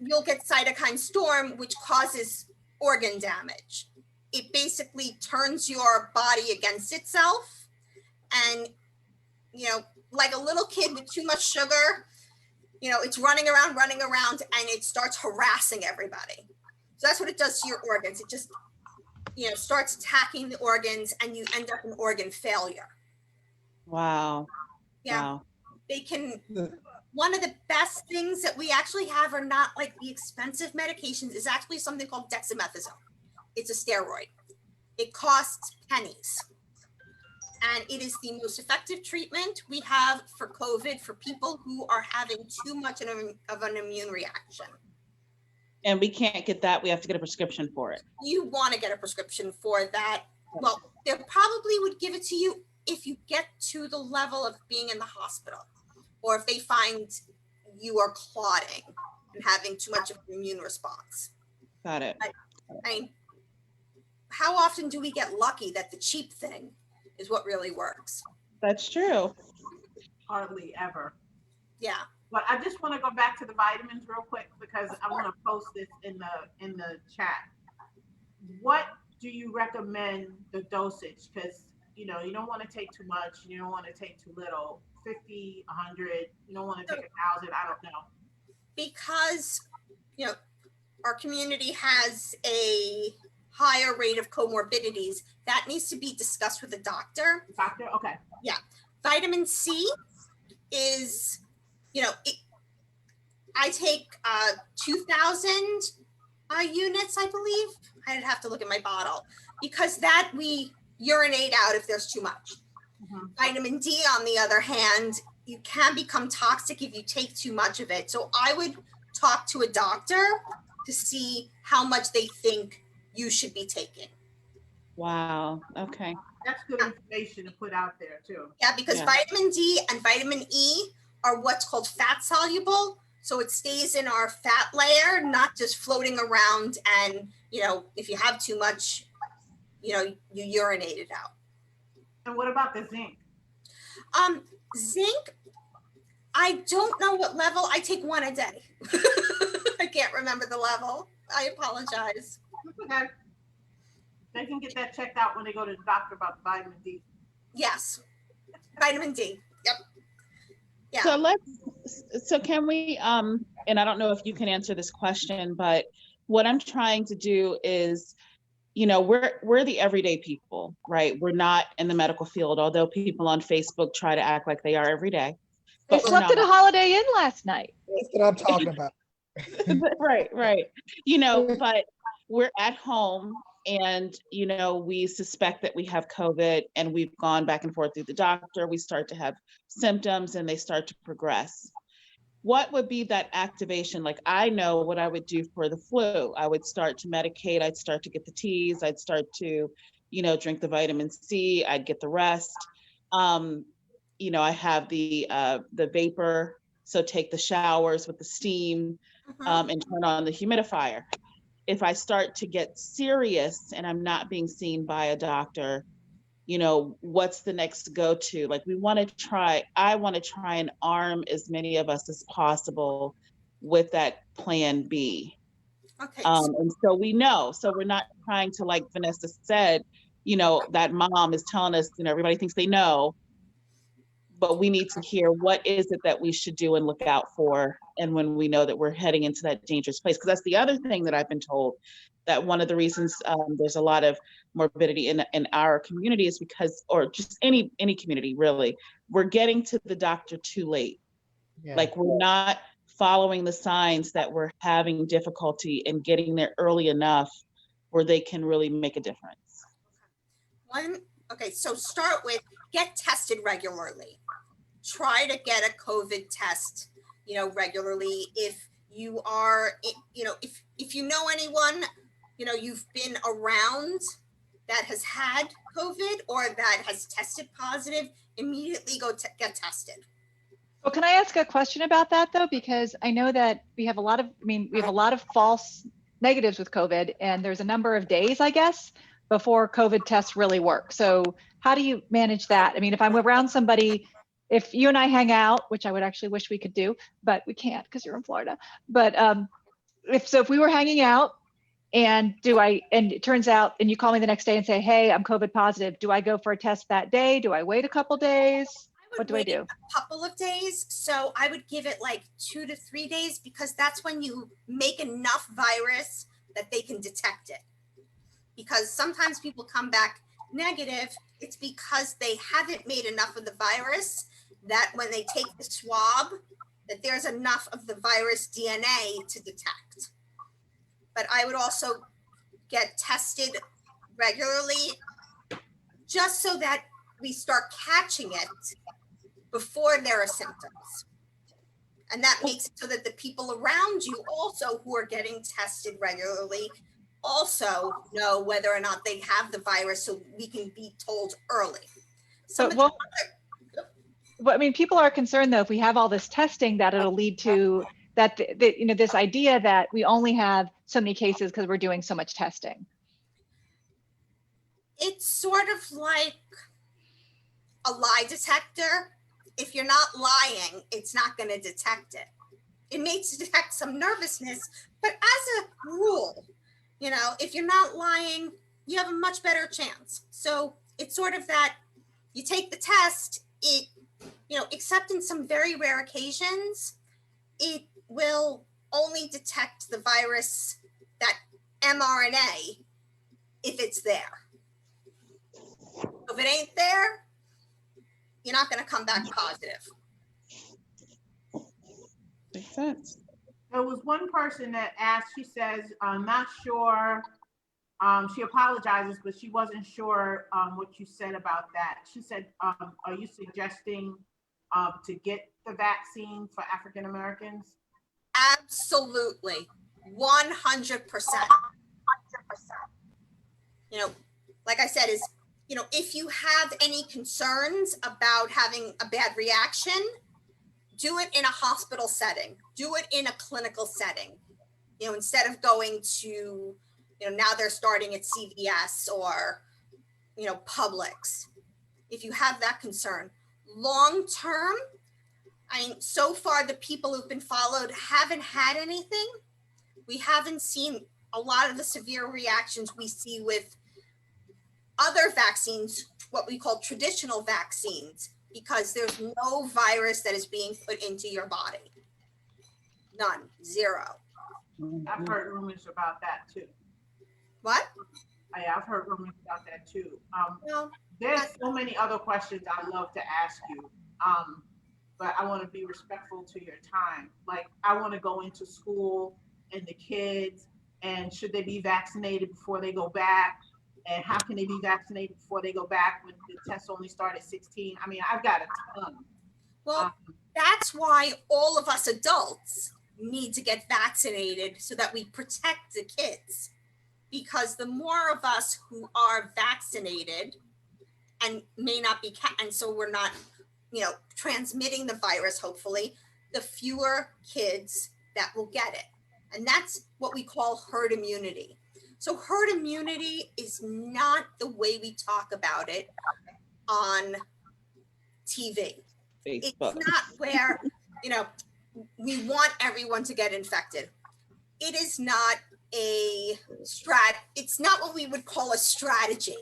[SPEAKER 4] you'll get cytokine storm, which causes organ damage. It basically turns your body against itself. And, like a little kid with too much sugar, it's running around, and it starts harassing everybody. So that's what it does to your organs. It just, starts attacking the organs, and you end up in organ failure.
[SPEAKER 5] Wow.
[SPEAKER 4] Yeah.
[SPEAKER 5] Wow.
[SPEAKER 4] They can, one of the best things that we actually have are not like the expensive medications, is actually something called dexamethasone. It's a steroid. It costs pennies. And it is the most effective treatment we have for COVID for people who are having too much of an immune reaction.
[SPEAKER 5] And we can't get that. We have to get a prescription for it.
[SPEAKER 4] You want to get a prescription for that. Well, they probably would give it to you if you get to the level of being in the hospital, or if they find you are clotting and having too much of an immune response.
[SPEAKER 5] Got it.
[SPEAKER 4] How often do we get lucky that the cheap thing is what really works?
[SPEAKER 5] That's true.
[SPEAKER 2] Hardly ever.
[SPEAKER 4] Yeah.
[SPEAKER 2] But I just want to go back to the vitamins real quick because I want to post this in the chat. What do you recommend the dosage? Because you don't want to take too much, you don't want to take too little. 50, 100, you don't want to take 1,000. I don't know. Because
[SPEAKER 4] our community has a higher rate of comorbidities, that needs to be discussed with a doctor.
[SPEAKER 2] Doctor, okay.
[SPEAKER 4] Yeah. Vitamin C is, I take 2,000 units, I believe. I'd have to look at my bottle, because that we urinate out if there's too much. Mm-hmm. Vitamin D, on the other hand, you can become toxic if you take too much of it. So I would talk to a doctor to see how much they think you should be taking.
[SPEAKER 5] Wow. Okay.
[SPEAKER 2] That's good information to put out there too.
[SPEAKER 4] Yeah, because vitamin D and vitamin E are what's called fat soluble. So it stays in our fat layer, not just floating around. And, if you have too much, you urinate it out.
[SPEAKER 2] And what about the zinc?
[SPEAKER 4] Zinc, I don't know what level. I take one a day. I can't remember the level. I apologize.
[SPEAKER 2] Okay. They can get that checked out when they go to the doctor about the vitamin D.
[SPEAKER 4] Yes. Vitamin D. Yep.
[SPEAKER 5] Yeah. So can we, and I don't know if you can answer this question, but what I'm trying to do is, we're the everyday people, right? We're not in the medical field, although people on Facebook try to act like they are every day.
[SPEAKER 1] They slept at a Holiday Inn last night.
[SPEAKER 3] That's what I'm talking about.
[SPEAKER 5] Right. But we're at home and, we suspect that we have COVID and we've gone back and forth through the doctor. We start to have symptoms and they start to progress. What would be that activation? Like, I know what I would do for the flu. I would start to medicate. I'd start to get the teas. I'd start to, drink the vitamin C. I'd get the rest. I have the vapor. So take the showers with the steam and turn on the humidifier. if I start to get serious and I'm not being seen by a doctor, you know, what's the next go-to? Like I want to try and arm as many of us as possible with that plan B.
[SPEAKER 4] Okay,
[SPEAKER 5] And so we know, so we're not trying to, like Vanessa said, you know, that mom is telling us, you know, everybody thinks they know, but we need to hear what is it that we should do and look out for. And when we know that we're heading into that dangerous place, because that's the other thing that I've been told, that one of the reasons there's a lot of morbidity in our community is because, or just any community really, we're getting to the doctor too late.
[SPEAKER 3] Yeah.
[SPEAKER 5] Like we're not following the signs that we're having difficulty in getting there early enough where they can really make a difference.
[SPEAKER 4] okay, so start with get tested regularly. Try to get a COVID test, you know, regularly. If you are, you know, if you know anyone, you know, you've been around that has had COVID or that has tested positive, immediately go get tested.
[SPEAKER 1] Well, can I ask a question about that though? Because I know that we have a lot of false negatives with COVID, and there's a number of days, I guess, before COVID tests really work. So how do you manage that? I mean, if I'm around somebody, if you and I hang out, which I would actually wish we could do, but we can't because you're in Florida. But if we were hanging out and it turns out, and you call me the next day and say, hey, I'm COVID positive, do I go for a test that day? Do I wait a couple days? What do I do?
[SPEAKER 4] A couple of days. So I would give it like 2 to 3 days, because that's when you make enough virus that they can detect it. Because sometimes people come back negative, it's because they haven't made enough of the virus that when they take the swab, that there's enough of the virus DNA to detect. But I would also get tested regularly just so that we start catching it before there are symptoms. And that makes it so that the people around you also who are getting tested regularly also know whether or not they have the virus, so we can be told early.
[SPEAKER 1] Well, I mean, people are concerned though, if we have all this testing, that it'll lead to that, you know, this idea that we only have so many cases because we're doing so much testing.
[SPEAKER 4] It's sort of like a lie detector. If you're not lying, it's not going to detect it. It may detect some nervousness, but as a rule, you know, if you're not lying, you have a much better chance. So it's sort of that you take the test, it, you know, except in some very rare occasions, it will only detect the virus, that mRNA, if it's there. If it ain't there, you're not going to come back positive.
[SPEAKER 5] Makes sense.
[SPEAKER 2] There was one person that asked, she says, I'm not sure, she apologizes, but she wasn't sure what you said about that. She said, are you suggesting to get the vaccine for African Americans?
[SPEAKER 4] Absolutely, 100%. You know, like I said, is, you know, if you have any concerns about having a bad reaction, do it in a hospital setting, do it in a clinical setting, you know, instead of going to, you know, now they're starting at CVS or, you know, Publix. If you have that concern, long term, I mean, so far the people who've been followed haven't had anything. We haven't seen a lot of the severe reactions we see with other vaccines, what we call traditional vaccines, because there's no virus that is being put into your body. None, zero.
[SPEAKER 2] I've heard rumors about that too.
[SPEAKER 4] What?
[SPEAKER 2] I've heard rumors about that too.
[SPEAKER 4] Well,
[SPEAKER 2] There's so many other questions I'd love to ask you, but I want to be respectful to your time. Like, I want to go into school and the kids, and should they be vaccinated before they go back? And how can they be vaccinated before they go back when the tests only start at 16? I mean, I've got a ton.
[SPEAKER 4] well, that's why all of us adults need to get vaccinated so that we protect the kids. Because the more of us who are vaccinated and may not be, and so we're not, you know, transmitting the virus, hopefully, the fewer kids that will get it. And that's what we call herd immunity. So herd immunity is not the way we talk about it on TV. It's
[SPEAKER 5] Facebook.
[SPEAKER 4] not where, you know, we want everyone to get infected. It is not it's not what we would call a strategy,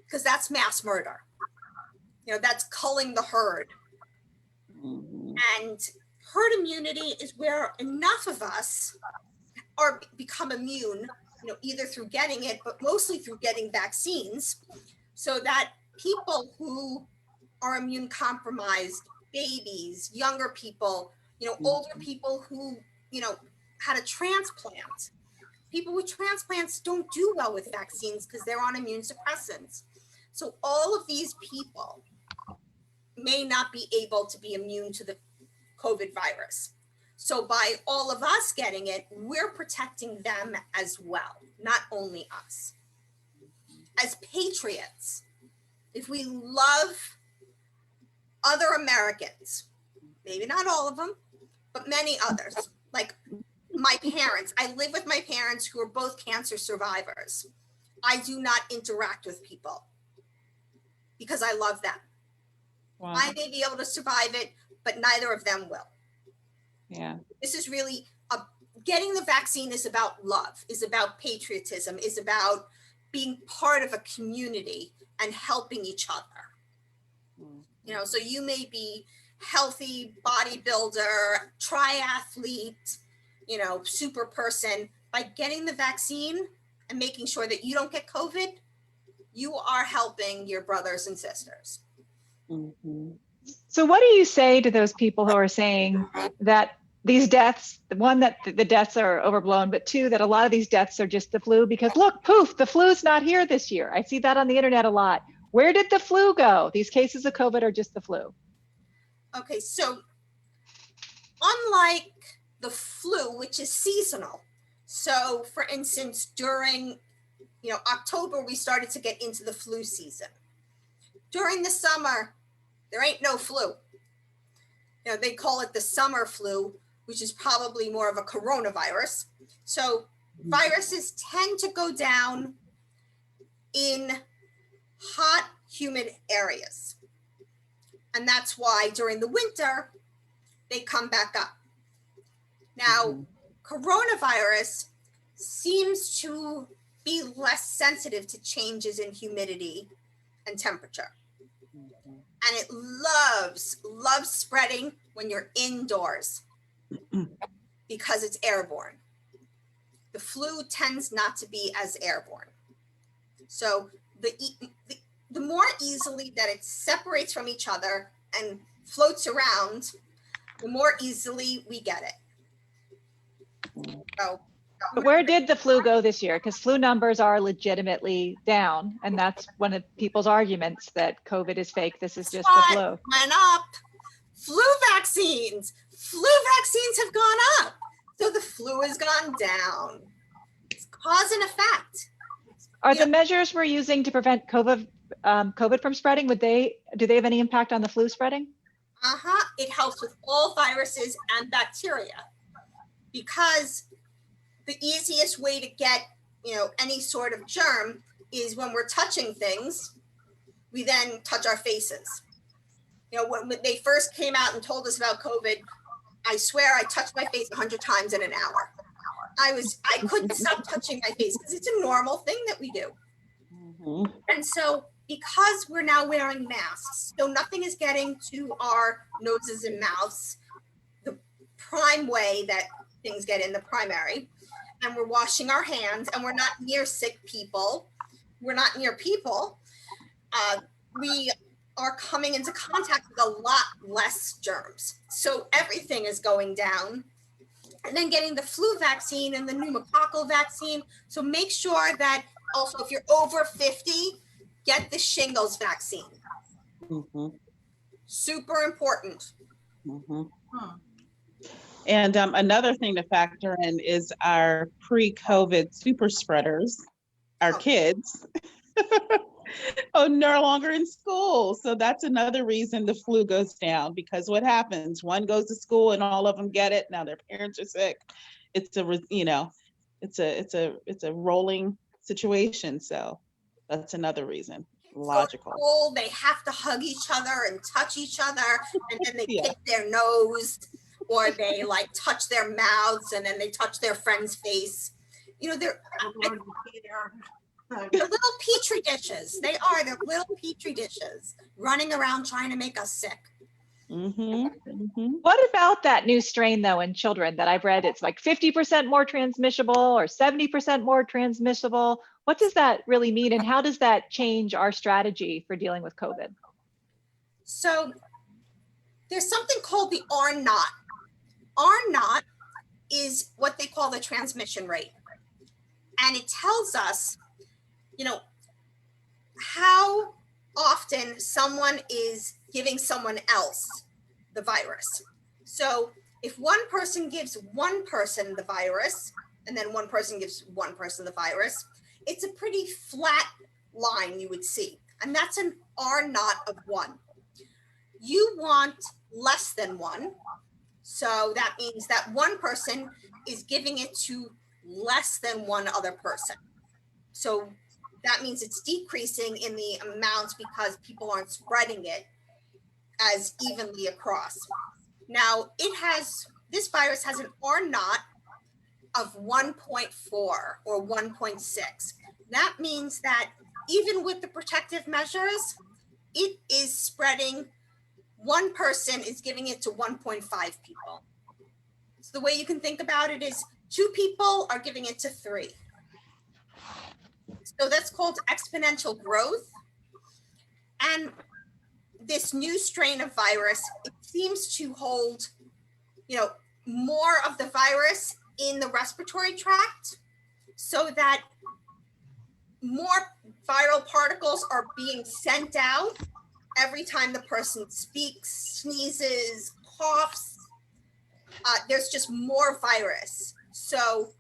[SPEAKER 4] because that's mass murder. You know, that's culling the herd.
[SPEAKER 5] Mhm.
[SPEAKER 4] And herd immunity is where enough of us are become immune, you know, either through getting it, but mostly through getting vaccines, so that people who are immune compromised, babies, younger people, you know, older people who, you know, had a transplant. People with transplants don't do well with vaccines because they're on immune suppressants. So all of these people may not be able to be immune to the COVID virus. So by all of us getting it, we're protecting them as well, not only us. As patriots, if we love other Americans, maybe not all of them, but many others, like my parents. I live with my parents who are both cancer survivors. I do not interact with people because I love them.
[SPEAKER 5] Wow.
[SPEAKER 4] I may be able to survive it, but neither of them will.
[SPEAKER 5] Yeah.
[SPEAKER 4] This is really getting the vaccine is about love, is about patriotism, is about being part of a community and helping each other. You know, so you may be healthy bodybuilder, triathlete, you know, super person. By getting the vaccine and making sure that you don't get COVID, you are helping your brothers and sisters.
[SPEAKER 5] Mhm.
[SPEAKER 1] So what do you say to those people who are saying that these deaths, one, that the deaths are overblown, but two, that a lot of these deaths are just the flu? Because look, poof, the flu's not here this year. I see that on the internet a lot. Where did the flu go? These cases of COVID are just the flu.
[SPEAKER 4] Okay, so unlike the flu, which is seasonal, so for instance, during, you know, October, we started to get into the flu season. During the summer, there ain't no flu. You know, they call it the summer flu, which is probably more of a coronavirus. So viruses tend to go down in hot, humid areas. And that's why during the winter, they come back up. Now, coronavirus seems to be less sensitive to changes in humidity and temperature. And it loves spreading when you're indoors because it's airborne. The flu tends not to be as airborne. So the more easily that it separates from each other and floats around, the more easily we get it. So,
[SPEAKER 1] But where did the flu go this year? Because flu numbers are legitimately down. And that's one of people's arguments, that COVID is fake. This is just the flu.
[SPEAKER 4] went up. Flu vaccines have gone up. So the flu has gone down. It's cause and effect.
[SPEAKER 1] Are the measures we're using to prevent COVID from spreading, do they have any impact on the flu spreading?
[SPEAKER 4] It helps with all viruses and bacteria, because the easiest way to get, you know, any sort of germ is when we're touching things, we then touch our faces. You know, when they first came out and told us about COVID, I swear I touched my face 100 times in an hour. I couldn't stop touching my face because it's a normal thing that we do.
[SPEAKER 5] Mhm.
[SPEAKER 4] And so because we're now wearing masks, so nothing is getting to our noses and mouths, the prime way that things get in, the primary, and we're washing our hands, and we're not near sick people, we're not near people, we are coming into contact with a lot less germs. So everything is going down. And then getting the flu vaccine and the pneumococcal vaccine. So make sure that also, if you're over 50, get the shingles vaccine.
[SPEAKER 5] Mhm.
[SPEAKER 4] Super important.
[SPEAKER 5] Mhm. And another thing to factor in is our pre-COVID super spreaders, our kids, are no longer in school. So that's another reason the flu goes down, because what happens? One goes to school and all of them get it. Now their parents are sick. it's a, you know, it's a rolling situation. So that's another reason. Logical.
[SPEAKER 4] Cold, they have to hug each other and touch each other, and then they
[SPEAKER 5] Yeah.
[SPEAKER 4] pick their nose, or they like touch their mouths, and then they touch their friend's face. You know, they're little petri dishes. They're little petri dishes running around trying to make us sick.
[SPEAKER 1] What about that new strain though in children that I've read? It's like 50% more transmissible or 70% more transmissible. What does that really mean, and how does that change our strategy for dealing with COVID?
[SPEAKER 4] So there's something called the R naught. R naught is what they call the transmission rate. And it tells us, you know, how often someone is giving someone else the virus. So if one person gives one person the virus, and then one person gives one person the virus, it's a pretty flat line you would see. And that's an R naught of 1. You want less than 1. So that means that one person is giving it to less than one other person. So that means it's decreasing in the amounts because people aren't spreading it as evenly across. Now this virus has an R naught of 1.4 or 1.6. That means that even with the protective measures, it is spreading. One person is giving it to 1.5 people. So the way you can think about it is 2 people are giving it to 3. So that's called exponential growth. And this new strain of virus, it seems to hold, you know, more of the virus in the respiratory tract, so that more viral particles are being sent out every time the person speaks, sneezes, coughs. There's just more virus. So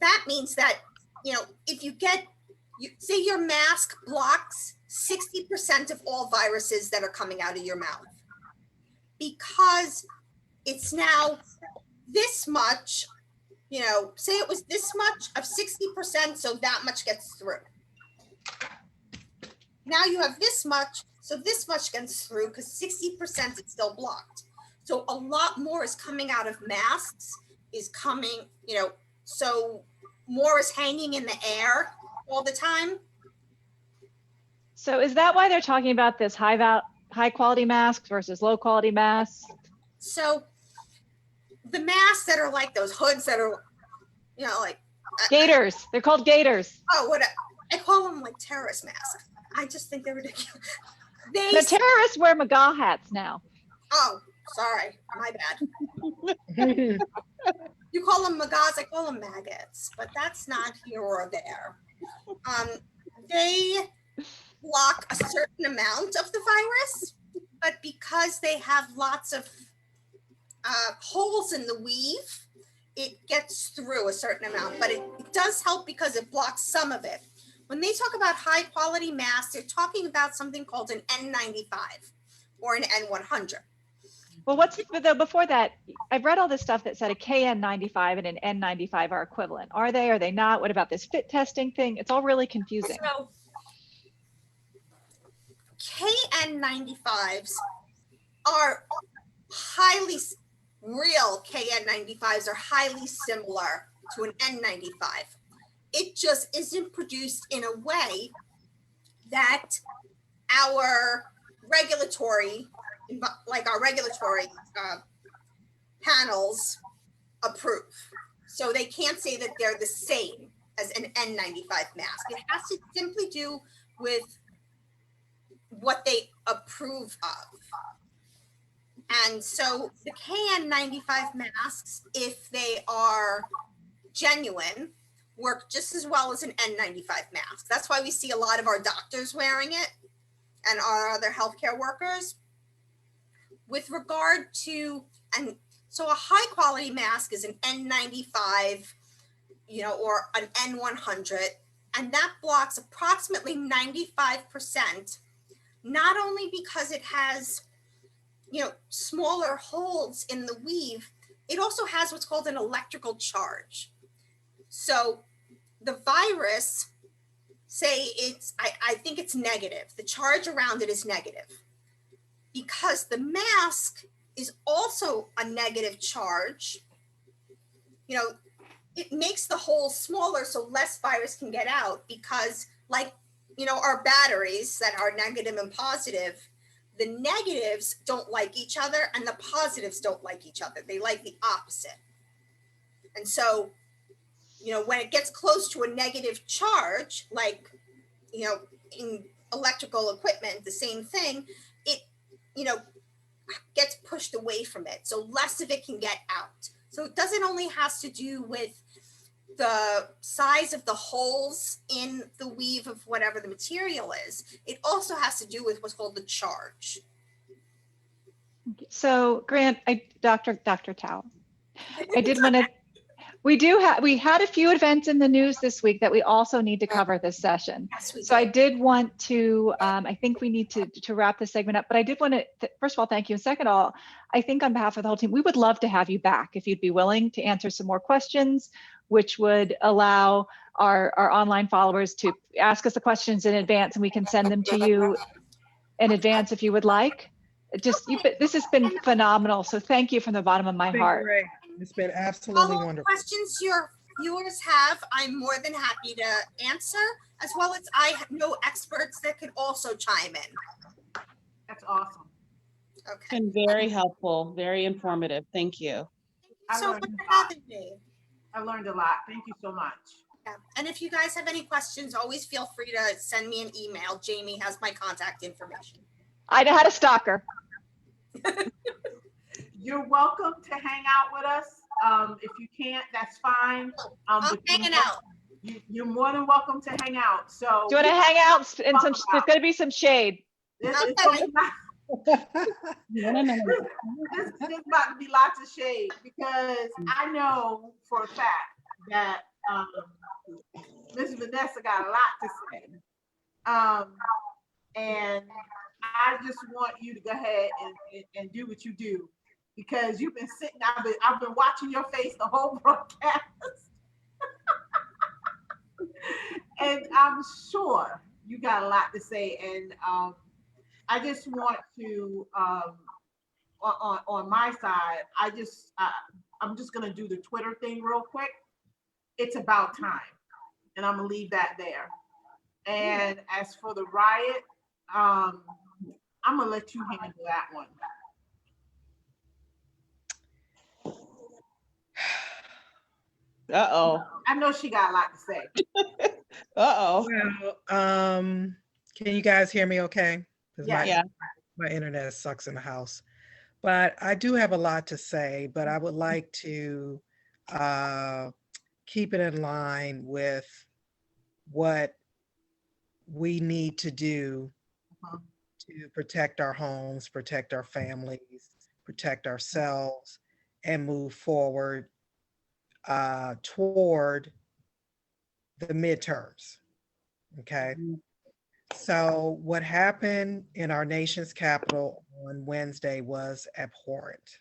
[SPEAKER 4] that means that, you know, if you say your mask blocks 60% of all viruses that are coming out of your mouth, because it's now this much, you know, say it was this much of 60%, so that much gets through. Now you have this much, so this much gets through because 60% is still blocked. So a lot more is coming out of masks, is coming, you know, so more is hanging in the air all the time.
[SPEAKER 1] So is that why they're talking about this high quality masks versus low quality masks?
[SPEAKER 4] So the masks that are like those hoods that are, you know, like
[SPEAKER 1] Gaiters. They're called gaiters.
[SPEAKER 4] Oh, what I call them like terrorist masks. I just think they're ridiculous.
[SPEAKER 1] The terrorists wear MAGA hats now.
[SPEAKER 4] Oh, sorry, my bad. You call them MAGAs, I call them maggots, but that's not here or there. They block a certain amount of the virus, but because they have lots of holes in the weave, it gets through a certain amount, but it does help because it blocks some of it. When they talk about high quality masks, they're talking about something called an N95 or an N100.
[SPEAKER 1] Well, before that, I've read all this stuff that said a KN95 and an N95 are equivalent. Are they not? What about this fit testing thing? It's all really confusing.
[SPEAKER 4] So KN95s are real KN95s are highly similar to an N95. It just isn't produced in a way that our regulatory panels approve. So they can't say that they're the same as an N95 mask. It has to simply do with what they approve of. And so the KN95 masks, if they are genuine, work just as well as an N95 mask. That's why we see a lot of our doctors wearing it and our other healthcare workers. With regard to, and so a high quality mask is an N95, you know, or an N100, and that blocks approximately 95%, not only because it has, you know, smaller holes in the weave, it also has what's called an electrical charge. So the virus, say I think it's negative. The charge around it is negative. Because the mask is also a negative charge, it makes the hole smaller so less virus can get out, because like, our batteries that are negative and positive, the negatives don't like each other and the positives don't like each other. They like the opposite. And so, when it gets close to a negative charge, like, in electrical equipment, the same thing, it, gets pushed away from it. So less of it can get out. So it doesn't only has to do with the size of the holes in the weave of whatever the material is. It also has to do with what's called the charge.
[SPEAKER 1] So Grant, Dr. Tao, I did want to, we had a few events in the news this week that we also need to cover this session.
[SPEAKER 4] Yes, we
[SPEAKER 1] So I
[SPEAKER 4] do.
[SPEAKER 1] did want to, I think we need to wrap this segment up, but I did want to, first of all, thank you. And second of all, I think on behalf of the whole team, we would love to have you back if you'd be willing to answer some more questions, which would allow our online followers to ask us the questions in advance, and we can send them to you in advance if you would like. This has been phenomenal. So thank you from the bottom of my
[SPEAKER 3] It's been
[SPEAKER 1] heart.
[SPEAKER 3] great. It's been absolutely
[SPEAKER 4] All
[SPEAKER 3] wonderful.
[SPEAKER 4] questions your viewers have, I'm more than happy to answer, as well as I know experts that can also chime in.
[SPEAKER 2] That's awesome.
[SPEAKER 4] Okay.
[SPEAKER 5] Been very helpful, very informative. Thank you.
[SPEAKER 2] I
[SPEAKER 4] So
[SPEAKER 2] learned
[SPEAKER 4] much
[SPEAKER 2] a
[SPEAKER 4] for
[SPEAKER 2] lot.
[SPEAKER 4] having me.
[SPEAKER 2] I learned a lot. Thank you so much.
[SPEAKER 4] Yeah. And if you guys have any questions, always feel free to send me an email. Jamie has my contact information.
[SPEAKER 1] I had a stalker.
[SPEAKER 2] You're welcome to hang out with us. If you can't, that's fine.
[SPEAKER 4] I'm
[SPEAKER 2] But
[SPEAKER 4] hanging out.
[SPEAKER 2] You're more than welcome to hang out. So
[SPEAKER 1] Do you want to hang out in some, there's going to be some shade.
[SPEAKER 2] it's
[SPEAKER 4] Okay.
[SPEAKER 5] No, no, no, no.
[SPEAKER 2] there's about to be lots of shade, because I know for a fact that Miss Vanessa got a lot to say. And I just want you to go ahead and do what you do, because you've been sitting, I've been watching your face the whole broadcast. And I'm sure you got a lot to say. And I just want to, on my side, I'm just gonna do the Twitter thing real quick. It's about time, and I'm gonna leave that there. And as for the riot, I'm gonna let you handle that one.
[SPEAKER 5] Uh-oh.
[SPEAKER 2] I know she got a lot to say.
[SPEAKER 5] Uh-oh.
[SPEAKER 3] Well, can you guys hear me okay? 'Cause
[SPEAKER 2] Yeah.
[SPEAKER 5] Yeah.
[SPEAKER 3] my internet sucks in the house. But I do have a lot to say, but I would like to keep it in line with what we need to do
[SPEAKER 2] Uh-huh.
[SPEAKER 3] to protect our homes, protect our families, protect ourselves, and move forward toward the midterms. Okay. So what happened in our nation's capital on Wednesday was abhorrent.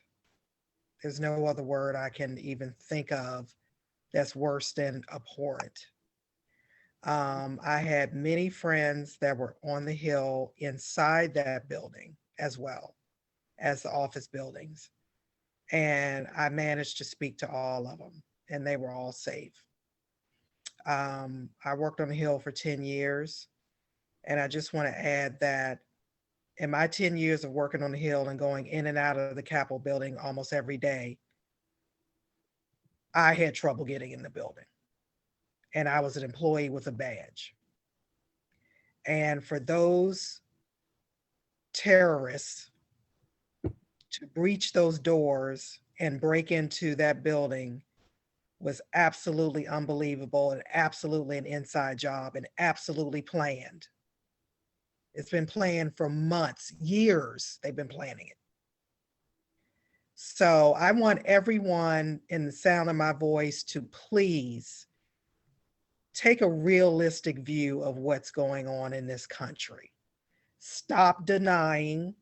[SPEAKER 3] There's no other word I can even think of that's worse than abhorrent. I had many friends that were on the Hill inside that building as well as the office buildings. And I managed to speak to all of them, and they were all safe. I worked on the Hill for 10 years. And I just want to add that in my 10 years of working on the Hill and going in and out of the Capitol building almost every day, I had trouble getting in the building. And I was an employee with a badge. And for those terrorists to breach those doors and break into that building was absolutely unbelievable, and absolutely an inside job, and absolutely planned. It's been planned for months, years, they've been planning it. So I want everyone in the sound of my voice to please take a realistic view of what's going on in this country. Stop denying,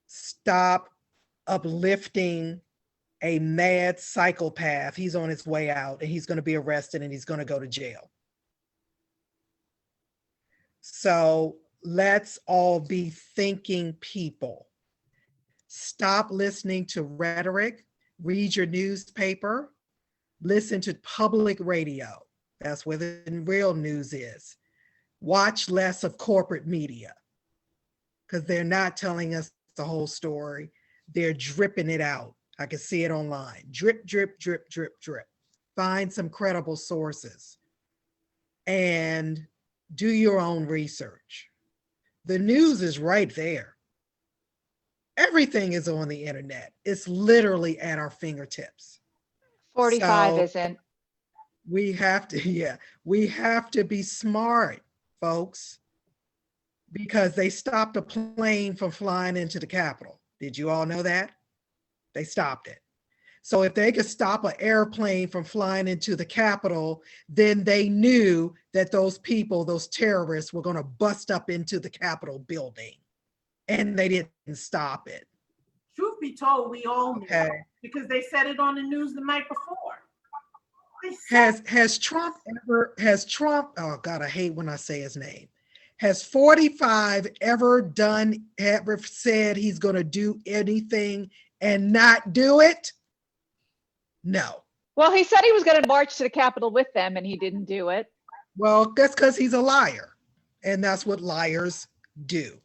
[SPEAKER 3] stop uplifting a mad psychopath. He's on his way out and he's going to be arrested and he's going to go to jail. So let's all be thinking people. Stop listening to rhetoric, read your newspaper, listen to public radio. That's where the real news is. Watch less of corporate media because they're not telling us the whole story. They're dripping it out. I can see it online. Drip, drip, drip, drip, drip. Find some credible sources and do your own research. The news is right there. Everything is on the internet. It's literally at our fingertips.
[SPEAKER 1] 45
[SPEAKER 3] So
[SPEAKER 1] isn't.
[SPEAKER 3] we have to, we have to be smart, folks, because they stopped a plane from flying into the Capitol. Did you all know that? They stopped it. So if they could stop an airplane from flying into the Capitol, then they knew that those people, those terrorists, were going to bust up into the Capitol building, and they didn't stop it.
[SPEAKER 2] Truth be told, we all knew
[SPEAKER 3] Okay.
[SPEAKER 2] because they said it on the news the night before. They said
[SPEAKER 3] Has Trump, oh God, I hate when I say his name. Has 45 ever said he's going to do anything and not do it? No.
[SPEAKER 1] Well, he said he was going to march to the Capitol with them and he didn't do it.
[SPEAKER 3] Well, that's because he's a liar. And that's what liars do.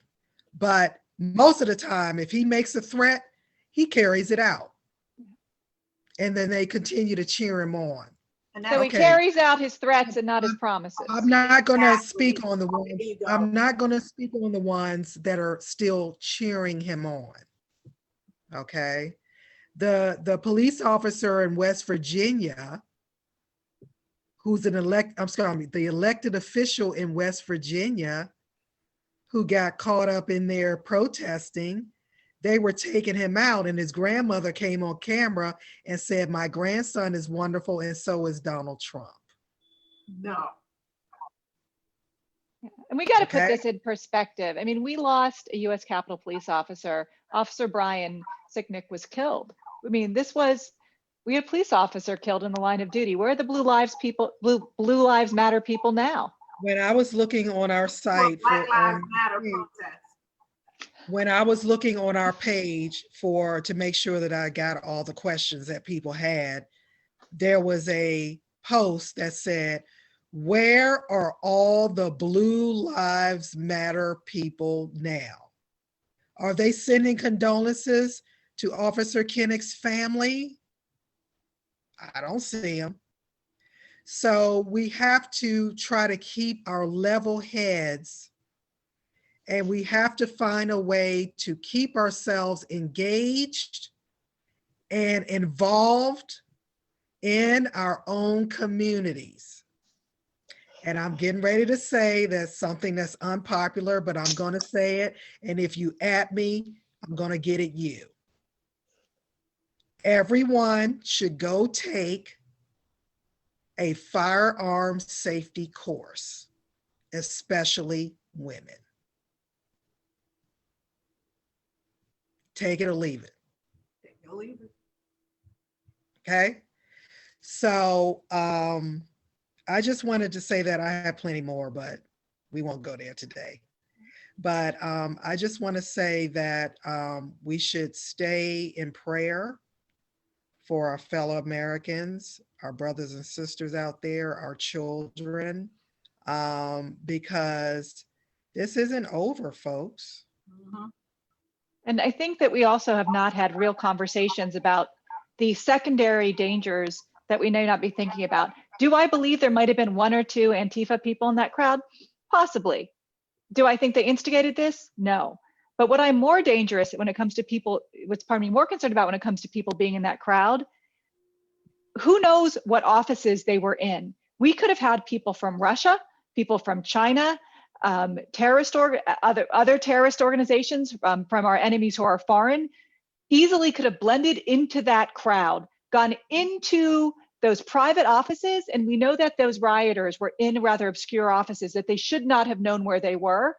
[SPEAKER 3] But most of the time, if he makes a threat, he carries it out. And then they continue to cheer him on.
[SPEAKER 2] and
[SPEAKER 1] So
[SPEAKER 2] that's
[SPEAKER 1] he
[SPEAKER 3] Okay.
[SPEAKER 1] carries out his threats and not his promises.
[SPEAKER 3] I'm not going to
[SPEAKER 2] Exactly.
[SPEAKER 3] speak on the ones.
[SPEAKER 2] There you go.
[SPEAKER 3] I'm not going to speak on the ones that are still cheering him on. Okay. The police officer in West Virginia, who's the elected official in West Virginia, who got caught up in there protesting, they were taking him out, and his grandmother came on camera and said, "My grandson is wonderful, and so is Donald Trump."
[SPEAKER 2] no.
[SPEAKER 1] And we got to put
[SPEAKER 3] Okay.
[SPEAKER 1] this in perspective. I mean, we lost a U.S. Capitol police officer. Officer Brian Sicknick was killed. I mean, we had a police officer killed in the line of duty. Where are the Blue Lives Matter people now?
[SPEAKER 3] When I was looking on our site
[SPEAKER 2] Black Lives Matter protest.
[SPEAKER 3] when I was looking on our page to make sure that I got all the questions that people had, there was a post that said, "Where are all the Blue Lives Matter people now? Are they sending condolences to Officer Kinnick's family? I don't see them." So we have to try to keep our level heads, and we have to find a way to keep ourselves engaged and involved in our own communities. And I'm getting ready to say that's something that's unpopular, but I'm going to say it. And if you at me, I'm going to get at you. Everyone should go take a firearms safety course, especially women. Take it or leave it.
[SPEAKER 2] Take it or leave it.
[SPEAKER 3] Okay. So I just wanted to say that I have plenty more, but we won't go there today. But I just want to say that we should stay in prayer for our fellow Americans, our brothers and sisters out there, our children, because this isn't over, folks.
[SPEAKER 2] Mhm.
[SPEAKER 1] And I think that we also have not had real conversations about the secondary dangers that we may not be thinking about. Do I believe there might have been one or two Antifa people in that crowd? Possibly. Do I think they instigated this? No. But what I'm more dangerous when it comes to people, more concerned about when it comes to people being in that crowd, who knows what offices they were in? We could have had people from Russia, people from China, other terrorist organizations from our enemies who are foreign, easily could have blended into that crowd, gone into those private offices. And we know that those rioters were in rather obscure offices that they should not have known where they were.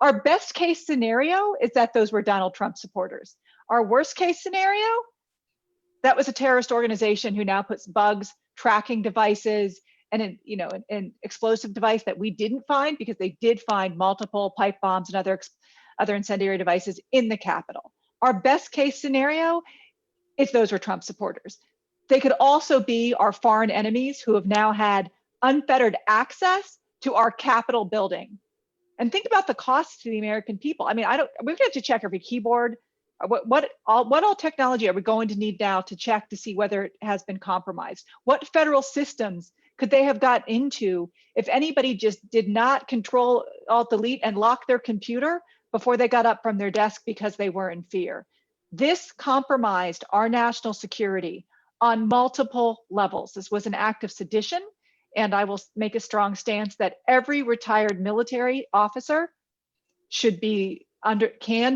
[SPEAKER 1] Our best case scenario is that those were Donald Trump supporters. Our worst case scenario, That was a terrorist organization who now puts bugs, tracking devices, and an explosive device that we didn't find, because they did find multiple pipe bombs and other incendiary devices in the Capitol. Our best case scenario is those were Trump supporters. They could also be our foreign enemies who have now had unfettered access to our Capitol building. And think about the cost to the American people. I mean, we're going to check every keyboard. What all technology are we going to need now to check to see whether it has been compromised? What federal systems could they have got into if anybody just did not Control Alt Delete and lock their computer before they got up from their desk because they were in fear? This compromised our national security on multiple levels. This was an act of sedition, and I will make a strong stance that every retired military officer can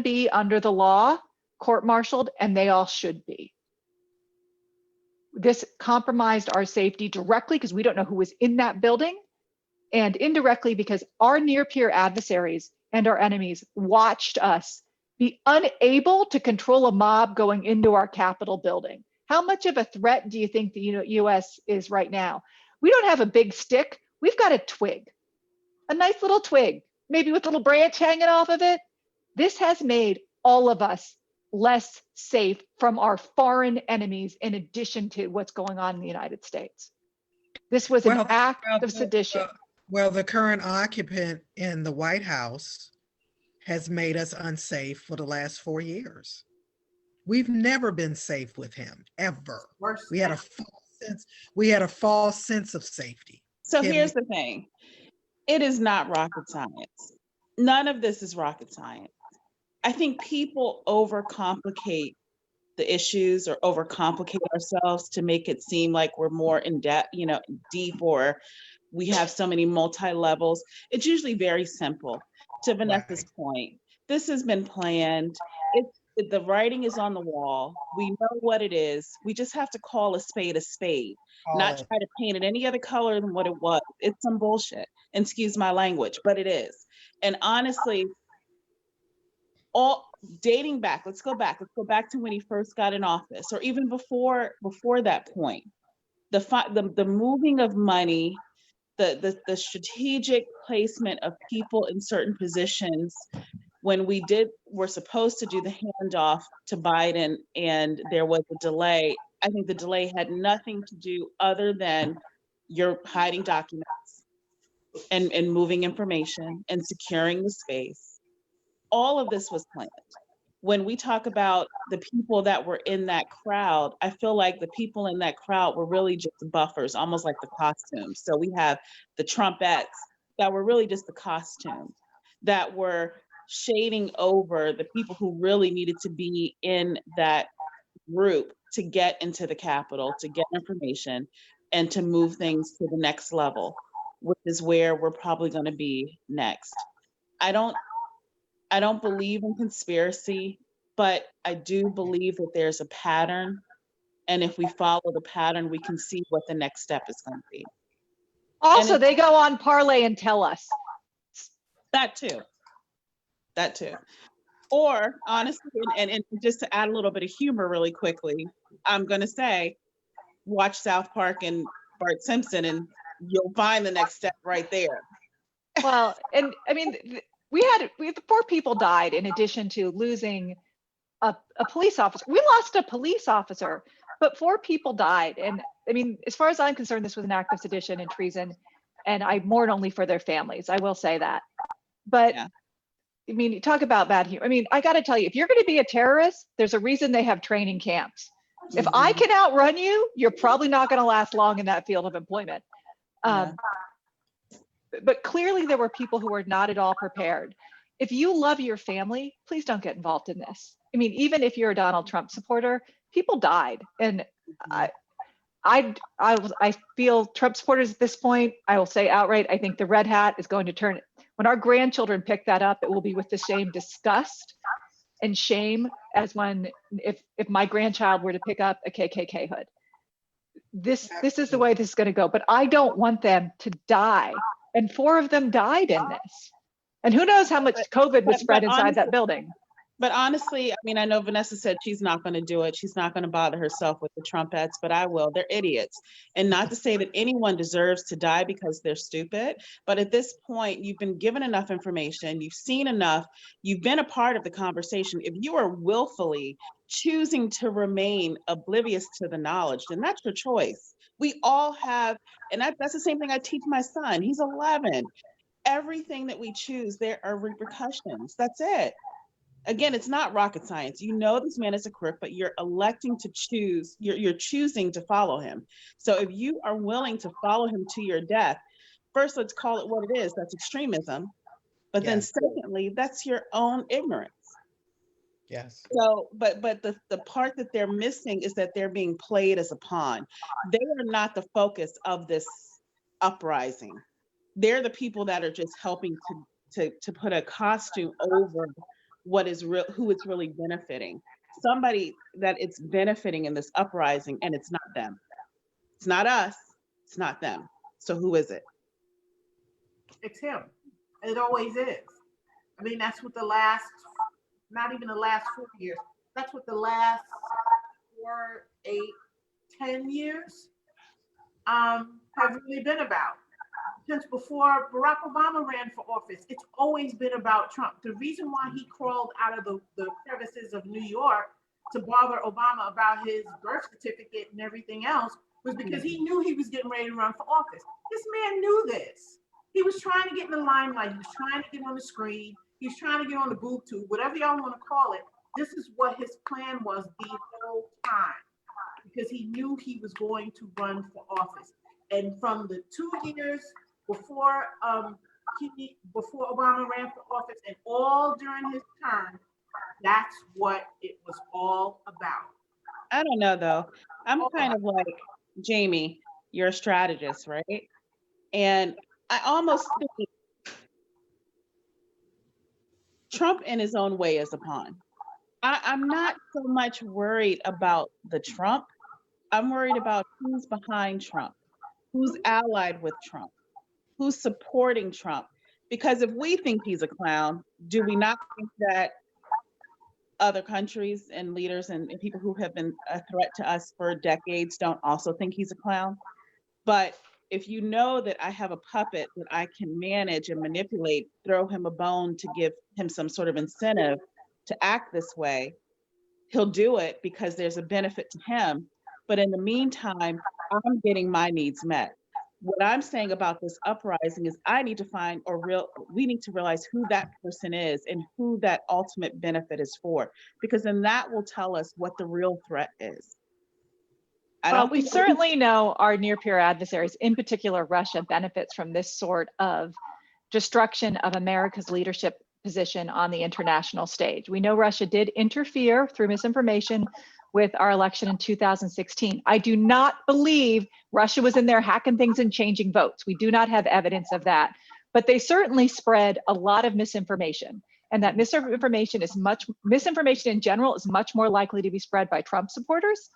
[SPEAKER 1] be under the law, court-martialed, and they all should be. This compromised our safety directly because we don't know who was in that building, and indirectly because our near-peer adversaries and our enemies watched us be unable to control a mob going into our Capitol building. How much of a threat do you think the US is right now? We don't have a big stick. We've got a twig, a nice little twig, maybe with a little branch hanging off of it. This has made all of us less safe from our foreign enemies, in addition to what's going on in the United States. This was an act of sedition.
[SPEAKER 3] Well, the current occupant in the White House has made us unsafe for the last 4 years. We've never been safe with him, ever. We had a false sense of safety.
[SPEAKER 5] So here's the thing. It is not rocket science. None of this is rocket science. I think people overcomplicate the issues or overcomplicate ourselves to make it seem like we're more in depth, deep, or we have so many multi-levels. It's usually very simple. To Vanessa's point, this has been planned. The writing is on the wall. We know what it is. We just have to call a spade, not try to paint it any other color than what it was. It's some bullshit. Excuse my language, but it is. And honestly, all dating back, let's go back to when he first got in office, or even before that point, the moving of money, the strategic placement of people in certain positions. When we're supposed to do the handoff to Biden and there was a delay, I think the delay had nothing to do other than you're hiding documents and moving information and securing the space. All of this was planned. When we talk about the people that were in that crowd, I feel like the people in that crowd were really just buffers, almost like the costumes. So we have the Trumpettes that were really just the costume, that were shading over the people who really needed to be in that group to get into the Capitol, to get information, and to move things to the next level, which is where we're probably going to be next. I don't believe in conspiracy, but I do believe that there's a pattern. And if we follow the pattern, we can see what the next step is going to be.
[SPEAKER 1] Also, they go on Parlay and tell us.
[SPEAKER 5] That too. Or honestly, and just to add a little bit of humor really quickly, I'm going to say, watch South Park and Bart Simpson and you'll find the next step right there.
[SPEAKER 1] Well, and I mean, we had 4 people died in addition to losing a police officer. We lost a police officer, but 4 people died. And I mean, as far as I'm concerned, this was an act of sedition and treason, and I mourn only for their families. I will say that. But yeah. I mean, you talk about bad humor. I mean, I got to tell you, if you're going to be a terrorist, there's a reason they have training camps. Mm-hmm. If I can outrun you, you're probably not going to last long in that field of employment. Yeah. But clearly there were people who were not at all prepared. If you love your family, please don't get involved in this. I mean, even if you're a Donald Trump supporter, people died. And I feel Trump supporters at this point, I will say outright, I think the red hat is going to turn. When our grandchildren pick that up, it will be with the same disgust and shame as when if my grandchild were to pick up a KKK hood. This is the way this is going to go. But I don't want them to die. And 4 of them died in this. And who knows how much COVID was spread inside that building.
[SPEAKER 5] But honestly, I mean, I know Vanessa said she's not going to do it. She's not going to bother herself with the Trumpettes, but I will. They're idiots. And not to say that anyone deserves to die because they're stupid, but at this point, you've been given enough information, you've seen enough, you've been a part of the conversation. If you are willfully choosing to remain oblivious to the knowledge, then that's your choice. We all have, and that's the same thing I teach my son. He's 11. Everything that we choose, there are repercussions. That's it. Again, it's not rocket science. You know this man is a crook, but you're electing to choose, you're choosing to follow him. So if you are willing to follow him to your death, first, let's call it what it is. That's extremism. But then
[SPEAKER 6] Yes.
[SPEAKER 5] secondly, that's your own ignorance.
[SPEAKER 6] Yes.
[SPEAKER 5] So, but the part that they're missing is that they're being played as a pawn. They are not the focus of this uprising. They're the people that are just helping to put a costume over what is real, who it's really benefiting. Somebody that it's benefiting in this uprising, and it's not them. It's not us. It's not them. So who is it?
[SPEAKER 2] It's him. It always is. I mean, that's what the last, not even the last 4 years, that's what the last 4, 8, 10 years have really been about. Since before Barack Obama ran for office, it's always been about Trump. The reason why he crawled out of the crevices of New York to bother Obama about his birth certificate and everything else was because he knew he was getting ready to run for office. This man knew this. He was trying to get in the limelight. He was trying to get on the screen. He was trying to get on the boob tube, whatever y'all want to call it. This is what his plan was the whole time, because he knew he was going to run for office. And from the 2 years before Obama ran for office and all during his term, that's what it was all about.
[SPEAKER 5] I don't know though. I'm kind of like, Jamie, you're a strategist, right? And I almost think Trump in his own way is a pawn. I'm not so much worried about the Trump. I'm worried about who's behind Trump, who's allied with Trump, who's supporting Trump. Because if we think he's a clown, do we not think that other countries and leaders and people who have been a threat to us for decades don't also think he's a clown? But if you know that I have a puppet that I can manage and manipulate, throw him a bone to give him some sort of incentive to act this way, he'll do it because there's a benefit to him. But in the meantime, I'm getting my needs met. What I'm saying about this uprising is I need to find, we need to realize who that person is and who that ultimate benefit is for, because then that will tell us what the real threat is.
[SPEAKER 1] Well, we certainly know our near peer adversaries, in particular Russia, benefits from this sort of destruction of America's leadership position on the international stage. We know Russia did interfere through misinformation with our election in 2016. I do not believe Russia was in there hacking things and changing votes. We do not have evidence of that, but they certainly spread a lot of misinformation. And that misinformation in general is much more likely to be spread by Trump supporters.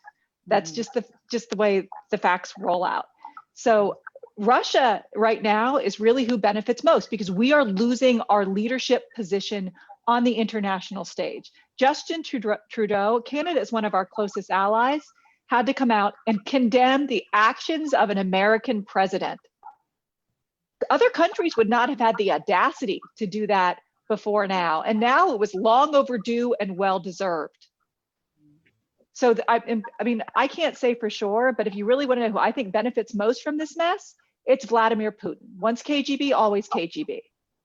[SPEAKER 1] That's just the way the facts roll out. So Russia right now is really who benefits most, because we are losing our leadership position on the international stage. Justin Trudeau, Canada is one of our closest allies, had to come out and condemn the actions of an American president. Other countries would not have had the audacity to do that before now. And now it was long overdue and well-deserved. So I mean, I can't say for sure, but if you really want to know who I think benefits most from this mess, it's Vladimir Putin. Once KGB, always KGB.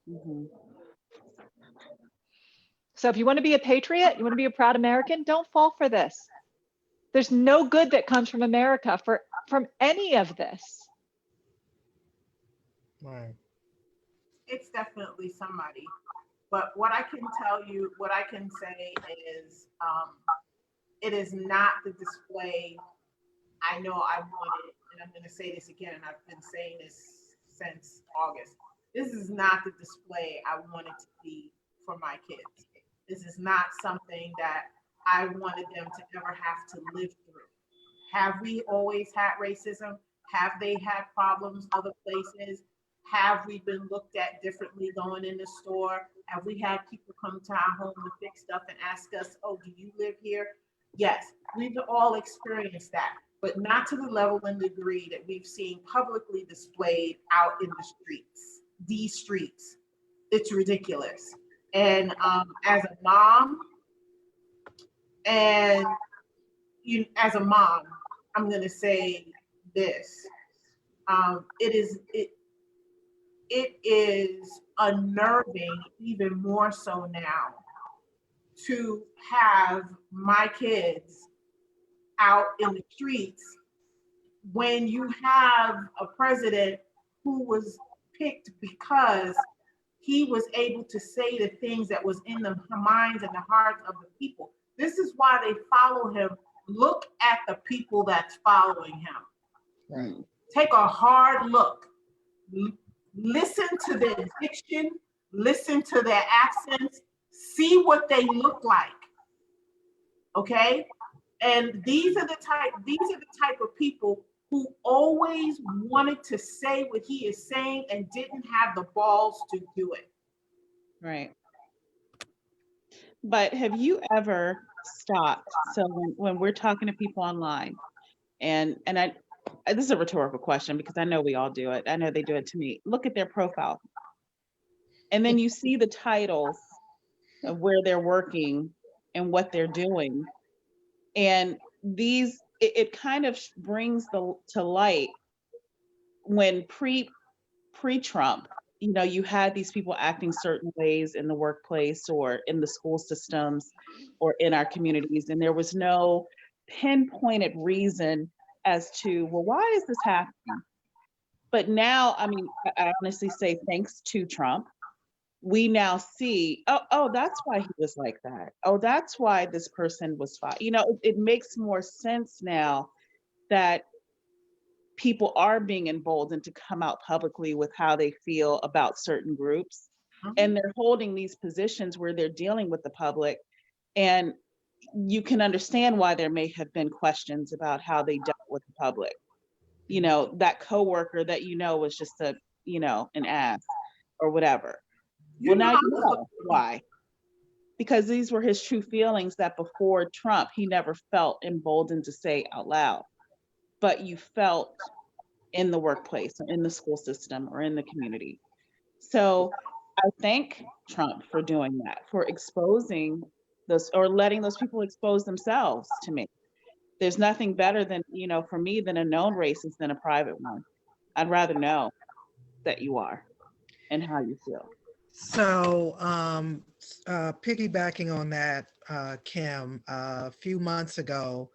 [SPEAKER 5] Mm-hmm.
[SPEAKER 1] So if you want to be a patriot, you want to be a proud American, don't fall for this. There's no good that comes from America from any of this.
[SPEAKER 6] Right.
[SPEAKER 2] It's definitely somebody. But what I can tell you, what I can say is, it is not the display I know I wanted, and I'm going to say this again, and I've been saying this since August. This is not the display I wanted to be for my kids. This is not something that I wanted them to ever have to live through. Have we always had racism? Have they had problems other places? Have we been looked at differently going in the store? Have we had people come to our home to fix stuff and ask us, oh, do you live here? Yes, we've all experienced that, but not to the level and degree that we've seen publicly displayed out in the streets, these streets. It's ridiculous. And as a mom, and as a mom, I'm going to say this. It is unnerving, even more so now, to have my kids out in the streets when you have a president who was picked because he was able to say the things that was in the minds and the hearts of the people. This is why they follow him. Look at the people that's following him.
[SPEAKER 6] Right.
[SPEAKER 2] Take a hard look. Listen to their diction, listen to their accents, see what they look like. Okay? And these are the type of people who always wanted to say what he is saying and didn't have the balls to do it.
[SPEAKER 5] Right. But have you ever stopped? So when we're talking to people online, and this is a rhetorical question because I know we all do it. I know they do it to me. Look at their profile. And then you see the titles of where they're working and what they're doing. And it kind of brings to light when pre-Trump, you had these people acting certain ways in the workplace or in the school systems or in our communities. And there was no pinpointed reason as to, well, why is this happening? But now, I mean, I honestly say thanks to Trump, we now see, oh, that's why he was like that. Oh, that's why this person was fired. It makes more sense now that people are being emboldened to come out publicly with how they feel about certain groups. And they're holding these positions where they're dealing with the public. And you can understand why there may have been questions about how they dealt with the public. That coworker that was just an ass or whatever. Well, now you know why. Because these were his true feelings that before Trump, he never felt emboldened to say out loud. But you felt in the workplace or in the school system or in the community. So I thank Trump for doing that, for exposing those or letting those people expose themselves to me. There's nothing better than, for me than a known racist than a private one. I'd rather know that you are and how you feel.
[SPEAKER 3] So piggybacking on that, Kim, a few months ago,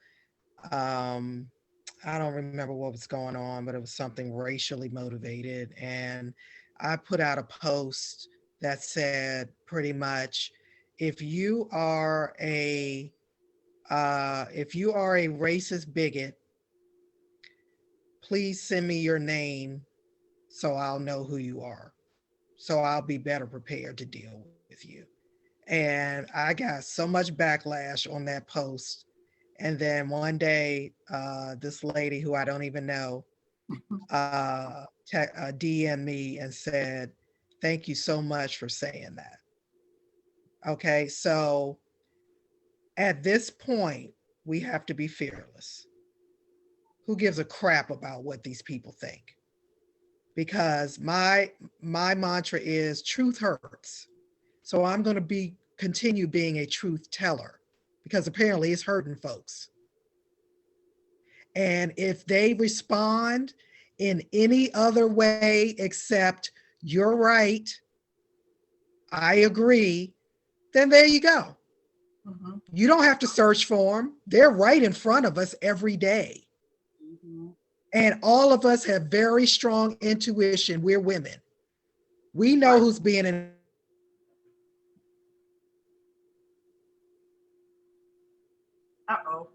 [SPEAKER 3] I don't remember what was going on, but it was something racially motivated. And I put out a post that said pretty much, if you are a racist bigot, please send me your name so I'll know who you are. So I'll be better prepared to deal with you. And I got so much backlash on that post. And then one day, this lady who I don't even know DM'd me and said, "Thank you so much for saying that." Okay, so at this point, we have to be fearless. Who gives a crap about what these people think? Because my mantra is truth hurts. So I'm going to continue being a truth teller, because apparently it's hurting folks. And if they respond in any other way except "you're right, I agree," then there you go. Mm-hmm. You don't have to search for them. They're right in front of us every day. Mm-hmm. And all of us have very strong intuition. We're women. We know who's being in.
[SPEAKER 2] Uh-oh.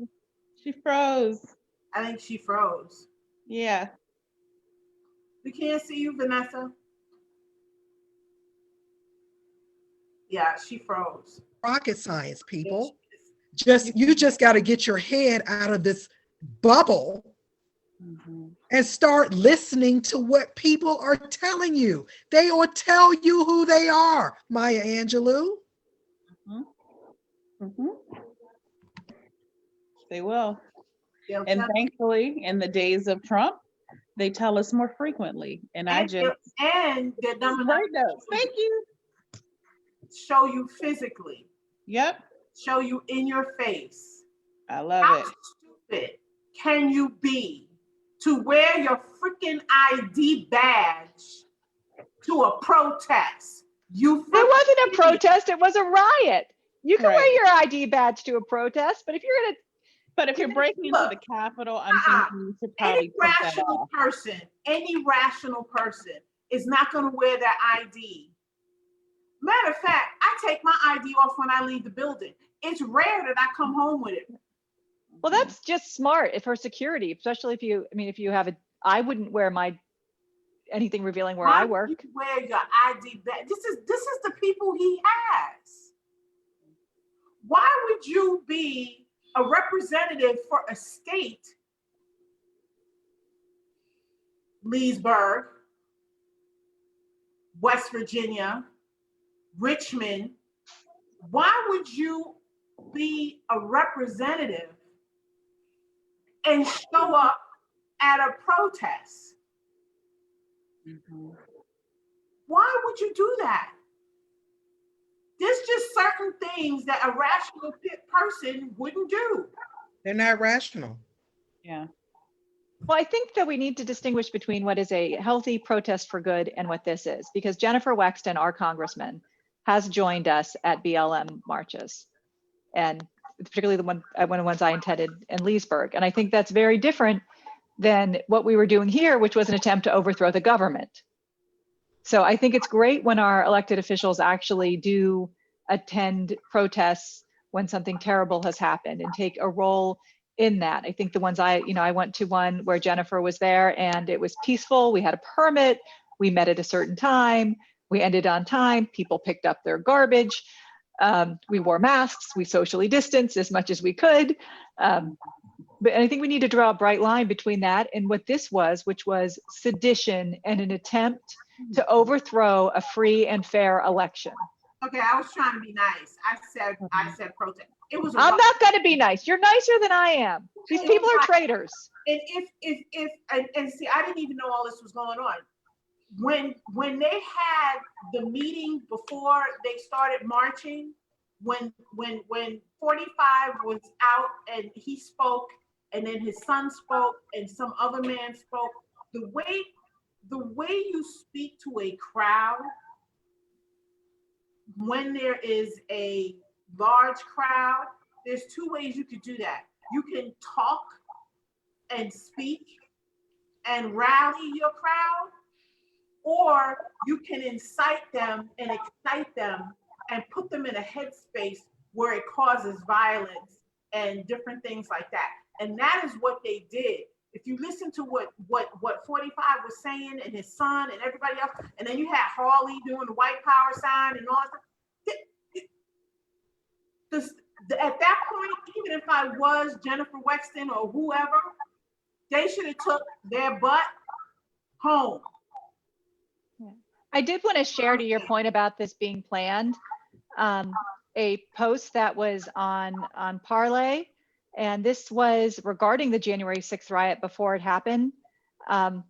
[SPEAKER 5] She froze.
[SPEAKER 2] I think she froze.
[SPEAKER 5] Yeah.
[SPEAKER 2] We can't see you, Vanessa. Yeah, she froze.
[SPEAKER 3] Rocket science, people. You just got to get your head out of this bubble and start listening to what people are telling you. They will tell you who they are, Maya Angelou.
[SPEAKER 5] They will.
[SPEAKER 2] They'll
[SPEAKER 5] And
[SPEAKER 2] tell-
[SPEAKER 5] thankfully, in the days of Trump, they tell us more frequently. And I just
[SPEAKER 2] and they're dumb enough
[SPEAKER 5] right now. Thank you.
[SPEAKER 2] to show you physically,
[SPEAKER 5] Yep.
[SPEAKER 2] show you in your face.
[SPEAKER 5] I love
[SPEAKER 2] How
[SPEAKER 5] it.
[SPEAKER 2] stupid can you be to wear your freaking ID badge to a protest? You
[SPEAKER 1] There wasn't a
[SPEAKER 2] freaking
[SPEAKER 1] protest, it was a riot. You can wear
[SPEAKER 5] Right.
[SPEAKER 1] your ID badge to a protest, but if you're gonna,
[SPEAKER 5] But if you're breaking into the
[SPEAKER 2] Look,
[SPEAKER 5] Capitol, I'm thinking you should probably
[SPEAKER 2] any
[SPEAKER 5] take that
[SPEAKER 2] rational
[SPEAKER 5] off.
[SPEAKER 2] person, any rational person is not going to wear their ID. Matter of fact, I take my ID off when I leave the building. It's rare that I come home with it.
[SPEAKER 1] well, that's just smart for security, especially if you, I mean, if you have a, I wouldn't wear my, anything revealing where I
[SPEAKER 2] Why
[SPEAKER 1] work.
[SPEAKER 2] would you wear your ID badge? This is the people he has. Why would you be a representative for a state, Leesburg, West Virginia, Richmond? Why would you be a representative and show up at a protest? Why would you do that? There's just certain things that a rational person wouldn't do.
[SPEAKER 3] They're not rational.
[SPEAKER 5] Yeah.
[SPEAKER 1] Well, I think that we need to distinguish between what is a healthy protest for good and what this is, because Jennifer Wexton, our congressman, has joined us at BLM marches, and particularly one of the ones I attended in Leesburg. And I think that's very different than what we were doing here, which was an attempt to overthrow the government. So I think it's great when our elected officials actually do attend protests when something terrible has happened and take a role in that. I think the ones I went to one where Jennifer was there and it was peaceful. We had a permit. We met at a certain time. We ended on time. People picked up their garbage. We wore masks. We socially distanced as much as we could. But I think we need to draw a bright line between that and what this was, which was sedition and an attempt to overthrow a free and fair election.
[SPEAKER 2] Okay, I was trying to be nice. I said protest. It was.
[SPEAKER 1] I'm not going to be nice. You're nicer than I am. These people are traitors.
[SPEAKER 2] And if see, I didn't even know all this was going on. When they had the meeting before they started marching, when 45 was out and he spoke, and then his son spoke, and some other man spoke, the way you speak to a crowd when there is a large crowd, there's two ways you could do that. You can talk and speak and rally your crowd, or you can incite them and excite them and put them in a headspace where it causes violence and different things like that. And that is what they did. If you listen to what 45 was saying and his son and everybody else, and then you had Harley doing the white power sign and all that. At that point, even if I was Jennifer Wexton or whoever, they should have took their butt home.
[SPEAKER 1] I did want to share, to your point about this being planned, a post that was on Parlay, and this was regarding the January 6th riot before it happened. And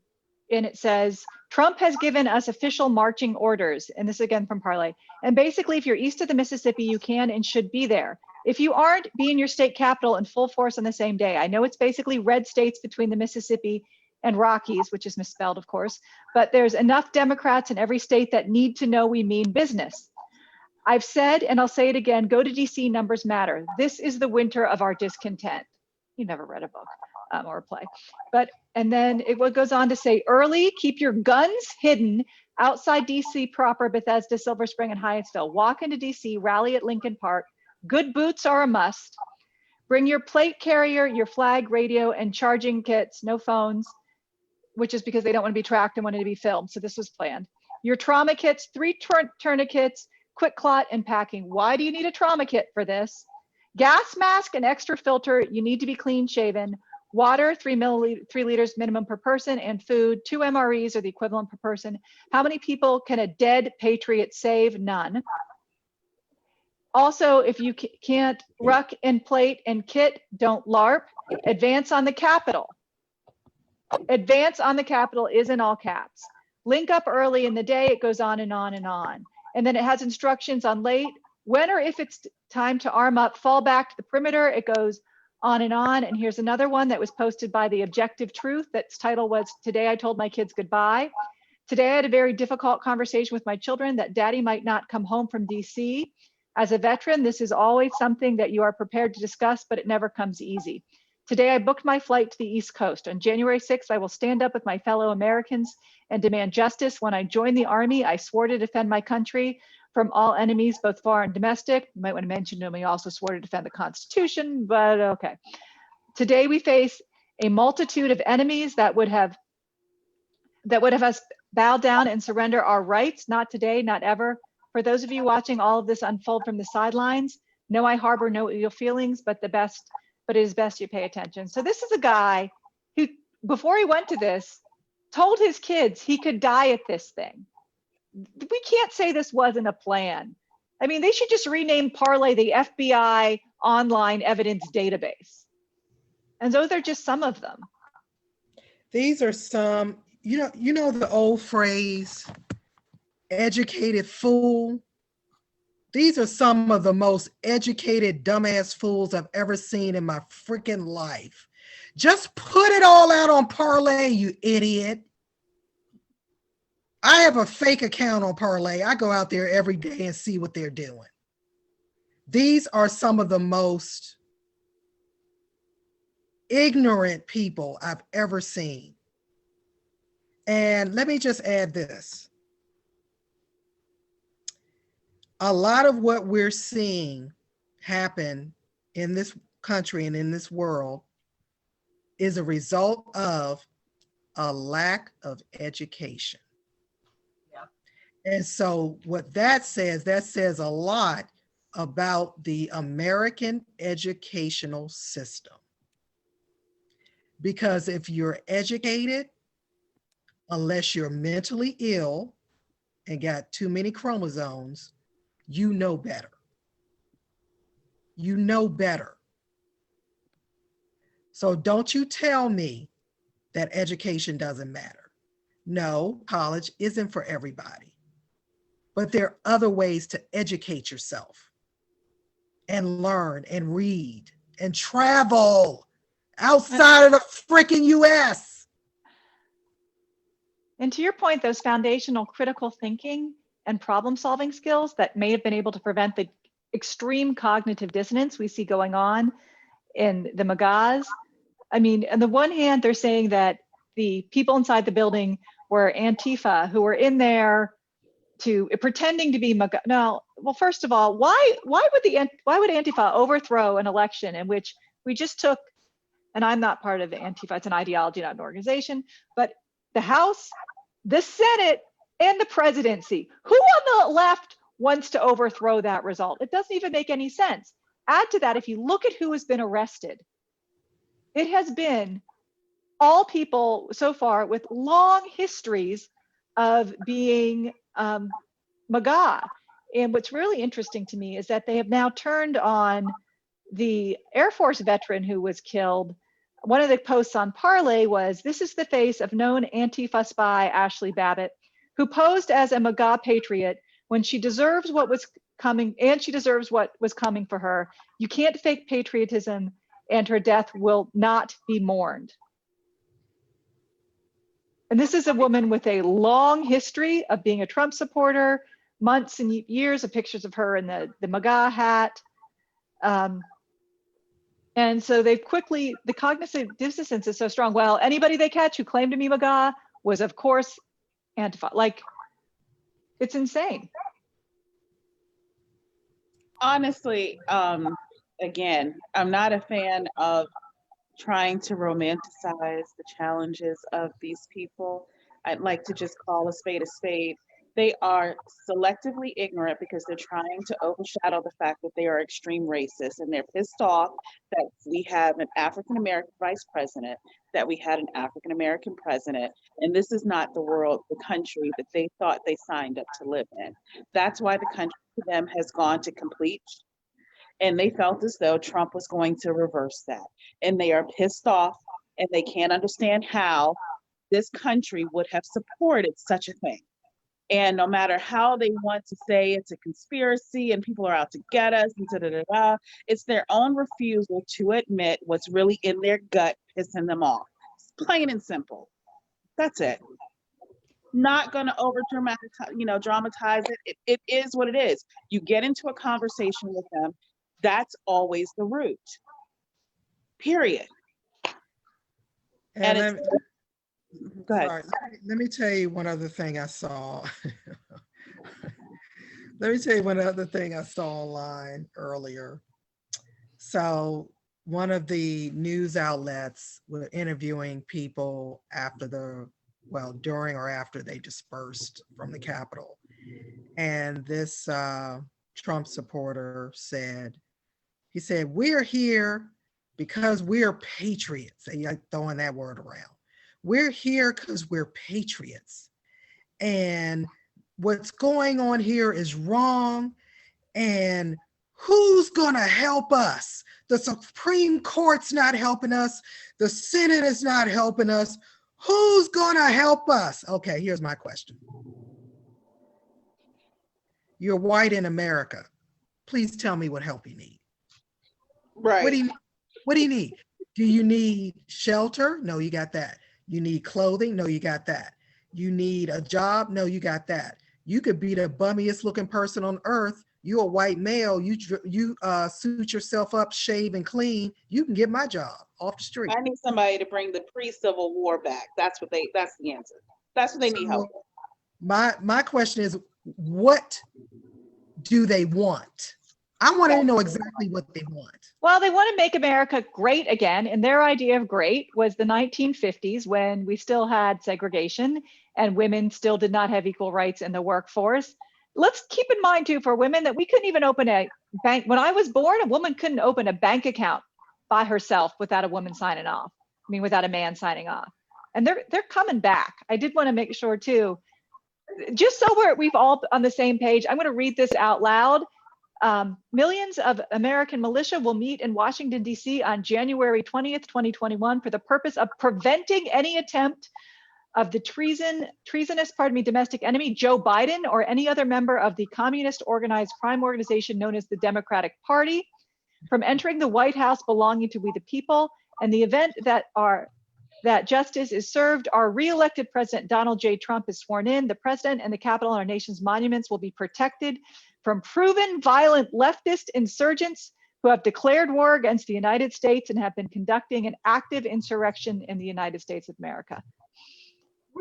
[SPEAKER 1] it says, Trump has given us official marching orders. And this again from Parlay. And basically, if you're east of the Mississippi, you can and should be there. If you aren't, be in your state capital in full force on the same day. I know it's basically red states between the Mississippi and Rockies, which is misspelled, of course, but there's enough Democrats in every state that need to know we mean business. I've said, and I'll say it again, go to DC, numbers matter. This is the winter of our discontent. You never read a book or a play. And then it goes on to say, early, keep your guns hidden outside DC proper, Bethesda, Silver Spring, and Hyattsville. Walk into DC, rally at Lincoln Park. Good boots are a must. Bring your plate carrier, your flag, radio, and charging kits, no phones, which is because they don't want to be tracked and wanted to be filmed. So this was planned. Your trauma kits, 3 tourniquets, quick clot, and packing. Why do you need a trauma kit for this? Gas mask and extra filter. You need to be clean shaven. Water, 3 liters minimum per person, and food, 2 MREs are the equivalent per person. How many people can a dead patriot save? None. Also, if you can't ruck and plate and kit, don't LARP. Advance on the Capitol. Advance on the Capitol is in all caps. Link up early in the day, it goes on and on and on. And then it has instructions on late, when or if it's time to arm up, fall back to the perimeter, it goes on and on. And here's another one that was posted by the Objective Truth. That's title was, Today I Told My Kids Goodbye. Today I had a very difficult conversation with my children that daddy might not come home from DC. As a veteran, this is always something that you are prepared to discuss, but it never comes easy. Today I booked my flight to the East Coast. On January 6th, I will stand up with my fellow Americans and demand justice. When I joined the Army, I swore to defend my country from all enemies, both foreign and domestic. You might want to mention to me, also swore to defend the Constitution, but okay. Today we face a multitude of enemies that would have us bow down and surrender our rights. Not today, not ever. For those of you watching all of this unfold from the sidelines, know I harbor no ill feelings, but it is best you pay attention. So this is a guy who, before he went to this, told his kids he could die at this thing. We can't say this wasn't a plan. I mean, they should just rename Parlay the FBI online evidence database. And those are just some of them.
[SPEAKER 3] These are some, you know the old phrase, educated fool. These are some of the most educated dumbass fools I've ever seen in my freaking life. Just put it all out on Parlay, you idiot. I have a fake account on Parlay. I go out there every day and see what they're doing. These are some of the most ignorant people I've ever seen. And let me just add this. A lot of what we're seeing happen in this country and in this world is a result of a lack of education. And so what that says a lot about the American educational system. Because if you're educated, unless you're mentally ill and got too many chromosomes, you know better. You know better. So don't you tell me that education doesn't matter. No, college isn't for everybody. But there are other ways to educate yourself and learn and read and travel outside of the freaking US.
[SPEAKER 1] And to your point, those foundational critical thinking and problem-solving skills that may have been able to prevent the extreme cognitive dissonance we see going on in the MAGAs. I mean, on the one hand, they're saying that the people inside the building were Antifa, who were in there pretending to be MAGA. No, well, first of all, why would Antifa overthrow an election in which we just took, and I'm not part of the Antifa, it's an ideology, not an organization, but the House, the Senate, and the presidency. Who on the left wants to overthrow that result? It doesn't even make any sense. Add to that, if you look at who has been arrested, it has been all people so far with long histories of being MAGA. And what's really interesting to me is that they have now turned on the Air Force veteran who was killed. One of the posts on Parlay was, this is the face of known Antifa spy Ashley Babbitt, who posed as a MAGA patriot when she deserves what was coming, and she deserves what was coming for her. You can't fake patriotism, and her death will not be mourned. And this is a woman with a long history of being a Trump supporter, months and years of pictures of her in the MAGA hat. And so they've quickly, the cognitive dissonance is so strong. Well, anybody they catch who claimed to be MAGA was, of course, Antifa. Like, it's insane.
[SPEAKER 5] Honestly, again, I'm not a fan of trying to romanticize the challenges of these people. I'd like to just call a spade a spade. They are selectively ignorant because they're trying to overshadow the fact that they are extreme racists, and they're pissed off that we have an African American vice president, that we had an African American president, and this is not the world, the country that they thought they signed up to live in. That's why the country for them has gone to complete, and they felt as though Trump was going to reverse that. And they are pissed off, and they can't understand how this country would have supported such a thing. And no matter how they want to say it's a conspiracy and people are out to get us and da-da-da-da, it's their own refusal to admit what's really in their gut pissing them off. It's plain and simple. That's it. Not going to over dramatize it. It is what it is. You get into a conversation with them. That's always the route. Period.
[SPEAKER 3] And
[SPEAKER 5] And go ahead.
[SPEAKER 3] sorry, let me tell you one other thing I saw. Let me tell you one other thing I saw online earlier. So one of the news outlets were interviewing people during or after they dispersed from the Capitol. And this Trump supporter said, we're here because we're patriots. And you're throwing that word around. We're here because we're patriots. And what's going on here is wrong. And who's going to help us? The Supreme Court's not helping us. The Senate is not helping us. Who's going to help us? Okay, here's my question. You're white in America. Please tell me what help you need.
[SPEAKER 5] Right.
[SPEAKER 3] What do you need? Do you need shelter? No, you got that. You need clothing? No, you got that. You need a job? No, you got that. You could be the bummiest looking person on earth. You're a white male. You suit yourself up, shave and clean. You can get my job off the street.
[SPEAKER 5] I need somebody to bring the pre-Civil War back. That's the answer. That's what they need help with.
[SPEAKER 3] My question is, what do they want? I want to know exactly what they want.
[SPEAKER 1] Well, they want to make America great again. And their idea of great was the 1950s, when we still had segregation and women still did not have equal rights in the workforce. Let's keep in mind too, for women, that we couldn't even open a bank. When I was born, a woman couldn't open a bank account by herself without a woman signing off. Without a man signing off. And they're coming back. I did want to make sure too, just so we've all on the same page, I'm going to read this out loud. Millions of American militia will meet in Washington, D.C. on January 20th, 2021 for the purpose of preventing any attempt of the treasonous domestic enemy, Joe Biden, or any other member of the communist organized crime organization known as the Democratic Party, from entering the White House belonging to we the people. And the event that justice is served, our re-elected President Donald J. Trump is sworn in. The president and the Capitol and our nation's monuments will be protected from proven violent leftist insurgents who have declared war against the United States and have been conducting an active insurrection in the United States of America.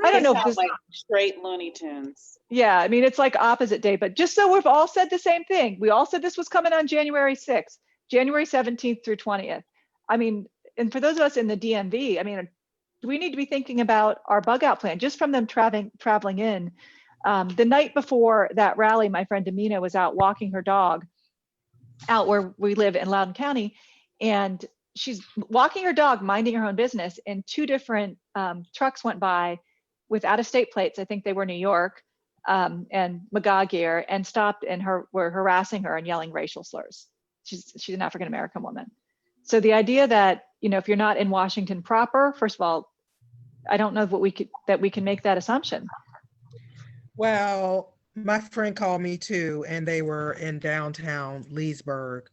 [SPEAKER 1] I don't know if this,
[SPEAKER 5] like straight Looney Tunes.
[SPEAKER 1] Yeah, it's like opposite day, but just so we've all said the same thing. We all said this was coming on January 6th, January 17th through 20th. And for those of us in the DMV, we need to be thinking about our bug out plan just from them traveling in. The night before that rally, my friend Amina was out walking her dog out where we live in Loudoun County, and she's walking her dog, minding her own business, and two different trucks went by with out-of-state plates. I think they were New York and MAGA gear, and stopped and were harassing her and yelling racial slurs. She's an African-American woman. So the idea that, if you're not in Washington proper, first of all, I don't know that we can make that assumption.
[SPEAKER 3] Well, my friend called me too, and they were in downtown Leesburg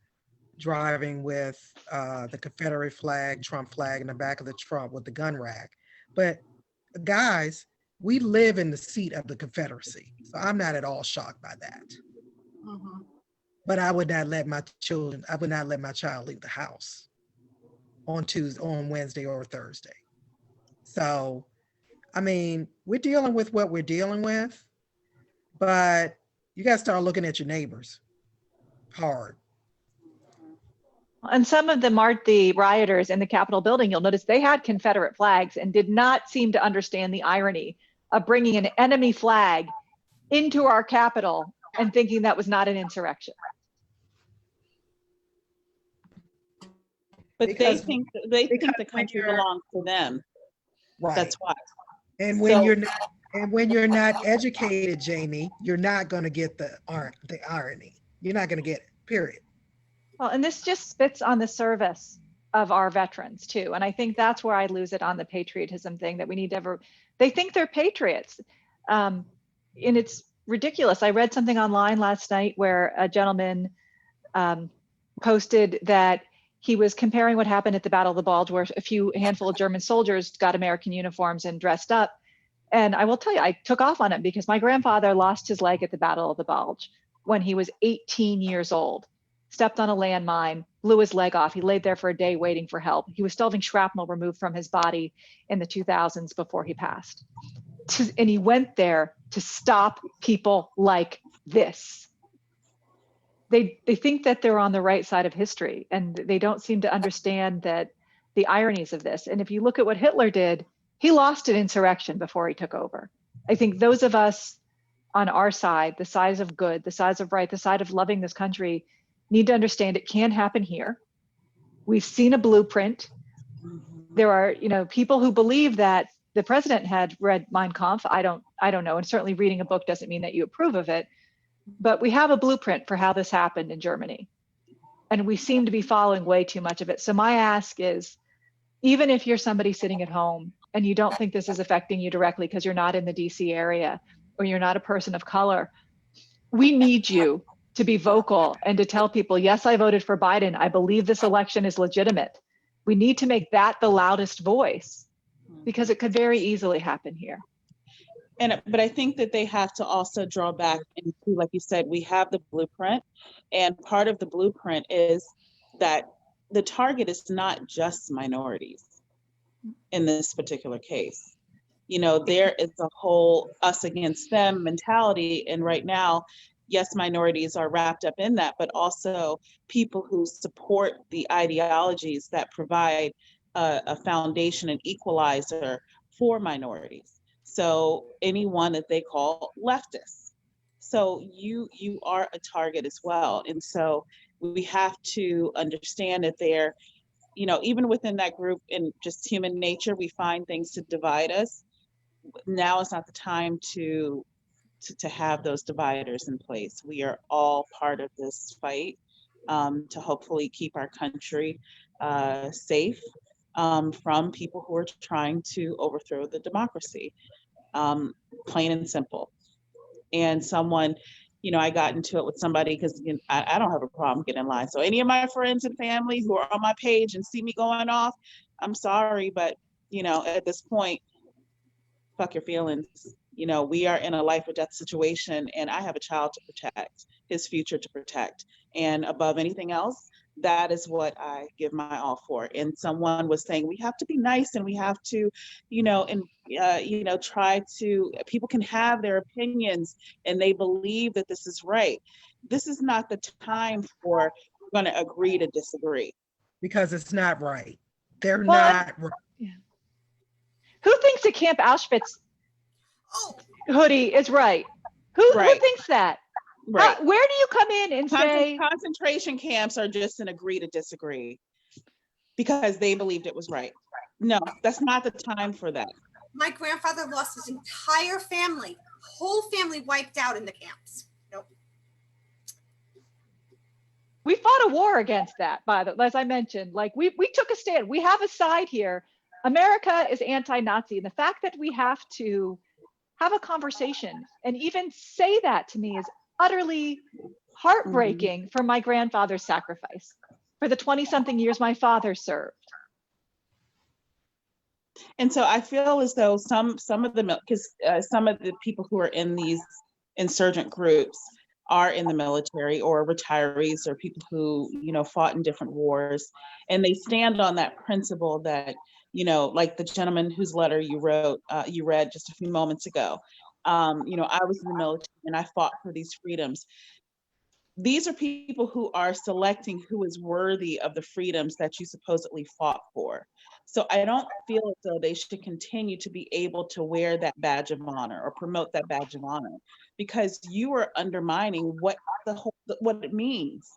[SPEAKER 3] driving with the Confederate flag, Trump flag in the back of the trunk with the gun rack. But guys, we live in the seat of the Confederacy. So I'm not at all shocked by that.
[SPEAKER 2] Mhm.
[SPEAKER 3] But I would not let my child leave the house on Wednesday or Thursday. So, we're dealing with what we're dealing with, but you got to start looking at your neighbors hard.
[SPEAKER 1] And some of the rioters in the Capitol building, you'll notice they had Confederate flags and did not seem to understand the irony of bringing an enemy flag into our capital and thinking that was not an insurrection.
[SPEAKER 5] But
[SPEAKER 3] Because-
[SPEAKER 5] they think
[SPEAKER 3] because
[SPEAKER 5] the
[SPEAKER 3] when
[SPEAKER 5] country
[SPEAKER 3] you're-
[SPEAKER 5] belongs to them.
[SPEAKER 3] Right.
[SPEAKER 5] That's why.
[SPEAKER 3] And when
[SPEAKER 5] So-
[SPEAKER 3] you're not educated, Jamie, you're not going to get the irony. You're not going to get it. Period.
[SPEAKER 1] Well, and this just spits on the service of our veterans too. And I think that's where I lose it on the patriotism thing, that we need to ever, they think they're patriots. And it's ridiculous. I read something online last night where a gentleman posted that he was comparing what happened at the Battle of the Bulge, where a handful of German soldiers got American uniforms and dressed up. And I will tell you, I took off on him because my grandfather lost his leg at the Battle of the Bulge when he was 18 years old, stepped on a landmine, blew his leg off. He laid there for a day waiting for help. He was still having shrapnel removed from his body in the 2000s before he passed. And he went there to stop people like this. They think that they're on the right side of history, and they don't seem to understand that the ironies of this. And if you look at what Hitler did, he lost an insurrection before he took over. I think those of us on our side, the side of good, the side of right, the side of loving this country, need to understand it can happen here. We've seen a blueprint. There are, people who believe that the president had read Mein Kampf. I don't know. And certainly reading a book doesn't mean that you approve of it. But we have a blueprint for how this happened in Germany. And we seem to be following way too much of it. So my ask is, even if you're somebody sitting at home and you don't think this is affecting you directly because you're not in the DC area or you're not a person of color, we need you to be vocal and to tell people, yes, I voted for Biden. I believe this election is legitimate. We need to make that the loudest voice because it could very easily happen here.
[SPEAKER 5] But I think that they have to also draw back into, like you said, we have the blueprint, and part of the blueprint is that the target is not just minorities in this particular case. There is a whole us against them mentality, and right now, yes, minorities are wrapped up in that, but also people who support the ideologies that provide a foundation and equalizer for minorities. So anyone that they call leftists. So you are a target as well. And so we have to understand that they're, even within that group, in just human nature, we find things to divide us. Now is not the time to have those dividers in place. We are all part of this fight to hopefully keep our country safe from people who are trying to overthrow the democracy. Plain and simple. And someone, I got into it with somebody because I don't have a problem getting in line. So any of my friends and family who are on my page and see me going off, I'm sorry, but at this point, fuck your feelings. We are in a life or death situation, and I have a child to protect, his future to protect. And above anything else, that is what I give my all for. And someone was saying, we have to be nice and we have to, try to, people can have their opinions and they believe that this is right. This is not the time for we're going to agree to disagree.
[SPEAKER 3] Because it's not right. They're
[SPEAKER 1] Well,
[SPEAKER 3] not right.
[SPEAKER 1] Yeah. Who thinks a Camp Auschwitz hoodie is right? Who thinks that?
[SPEAKER 5] Right.
[SPEAKER 1] Where do you come in and say
[SPEAKER 5] concentration camps are just an agree to disagree because they believed it was right? No, that's not the time for that.
[SPEAKER 4] My grandfather lost his entire family, whole family wiped out in the camps. Nope.
[SPEAKER 1] we fought a war against that, as I mentioned, like we took a stand. We have a side here. America is anti-Nazi. And the fact that we have to have a conversation and even say that to me is utterly heartbreaking for my grandfather's sacrifice, for the 20-something years my father served.
[SPEAKER 5] And so I feel as though some of the people who are in these insurgent groups are in the military or retirees or people who, fought in different wars. And they stand on that principle that, like the gentleman whose letter you read just a few moments ago. I was in the military and I fought for these freedoms. These are people who are selecting who is worthy of the freedoms that you supposedly fought for. So I don't feel as though they should continue to be able to wear that badge of honor or promote that badge of honor, because you are undermining what what it means.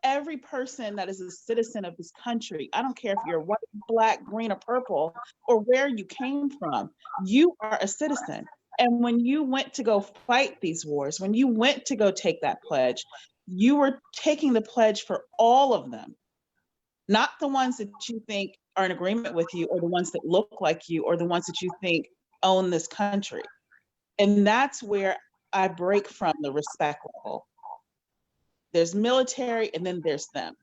[SPEAKER 5] Every person that is a citizen of this country, I don't care if you're white, black, green, or purple, or where you came from, you are a citizen. And when you went to go fight these wars, when you went to go take that pledge, you were taking the pledge for all of them, not the ones that you think are in agreement with you, or the ones that look like you, or the ones that you think own this country. And that's where I break from the respect level. There's military, and then there's them.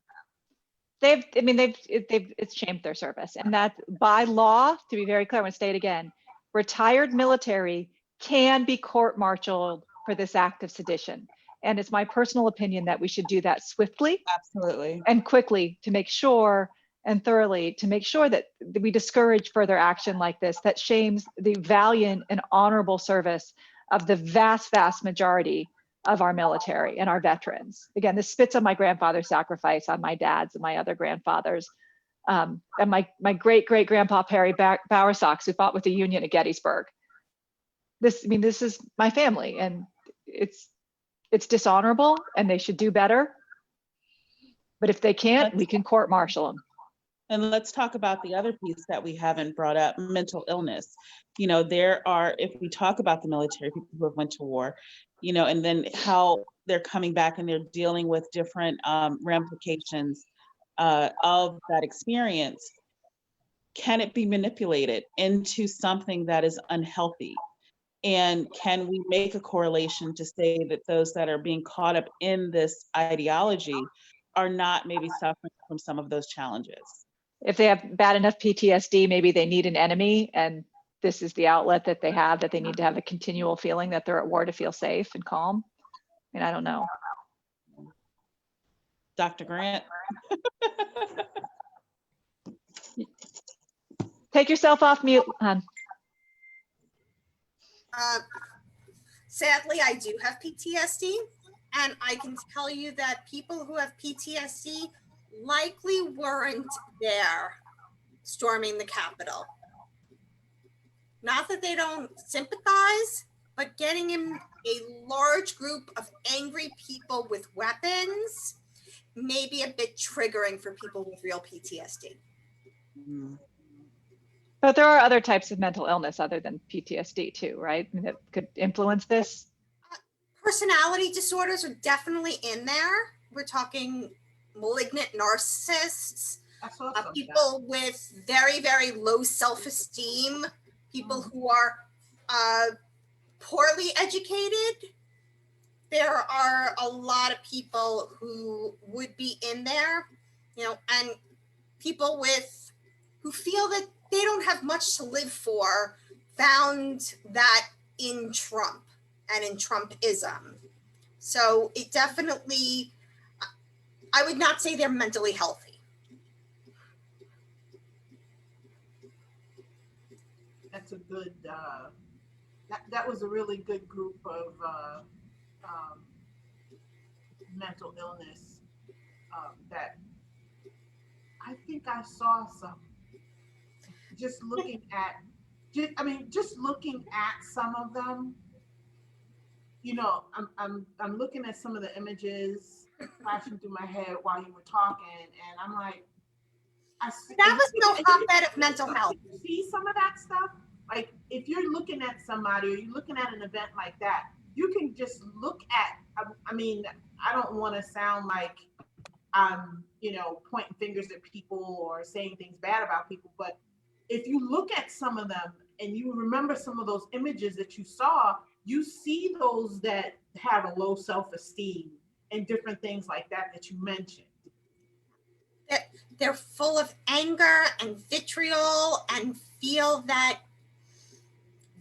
[SPEAKER 1] It's shamed their service, and that by law, to be very clear, I'm going to say it again, retired military can be court-martialed for this act of sedition. And it's my personal opinion that we should do that swiftly.
[SPEAKER 5] Absolutely.
[SPEAKER 1] And quickly, to make sure, and thoroughly, to make sure that we discourage further action like this that shames the valiant and honorable service of the vast, vast majority of our military and our veterans. Again, this spits on my grandfather's sacrifice, on my dad's and my other grandfathers, and my great-great-grandpa Perry Bowersox, who fought with the Union at Gettysburg. This is my family, and it's dishonorable, and they should do better. But if they can't, we can court-martial them.
[SPEAKER 5] And let's talk about the other piece that we haven't brought up, mental illness. You know, there are, if we talk about the military, people who have went to war, you know, and then how they're coming back and they're dealing with different ramifications of that experience. Can it be manipulated into something that is unhealthy? And can we make a correlation to say that those that are being caught up in this ideology are not maybe suffering from some of those challenges?
[SPEAKER 1] If they have bad enough PTSD, maybe they need an enemy, and this is the outlet that they have, that they need to have a continual feeling that they're at war to feel safe and calm. I mean, I don't know.
[SPEAKER 5] Dr. Grant?
[SPEAKER 1] Take yourself off mute, hon.
[SPEAKER 4] Sadly, I do have PTSD, and I can tell you that people who have PTSD likely weren't there storming the Capitol. Not that they don't sympathize, but getting in a large group of angry people with weapons may be a bit triggering for people with real PTSD.
[SPEAKER 5] Mm.
[SPEAKER 1] But there are other types of mental illness other than PTSD too, right? I mean, that could influence this.
[SPEAKER 4] Personality disorders are definitely in there. We're talking malignant narcissists, people with very, very low self-esteem, people who are poorly educated. There are a lot of people who would be in there, you know, and people who feel that they don't have much to live for found that in Trump and in Trumpism. So it definitely, I would not say they're mentally healthy.
[SPEAKER 2] That's a good, that was a really good group of mental illness that I think I saw some. Just looking at, just looking at some of them, you know, I'm looking at some of the images flashing through my head while you were talking, and I'm like,
[SPEAKER 4] that was no hotbed of mental health.
[SPEAKER 2] You see some of that stuff? Like, if you're looking at somebody or you're looking at an event like that, you can just look at, I mean, I don't want to sound like I'm, you know, pointing fingers at people or saying things bad about people, but if you look at some of them and you remember some of those images that you saw, you see those that have a low self-esteem and different things like that you mentioned.
[SPEAKER 4] They're full of anger and vitriol and feel that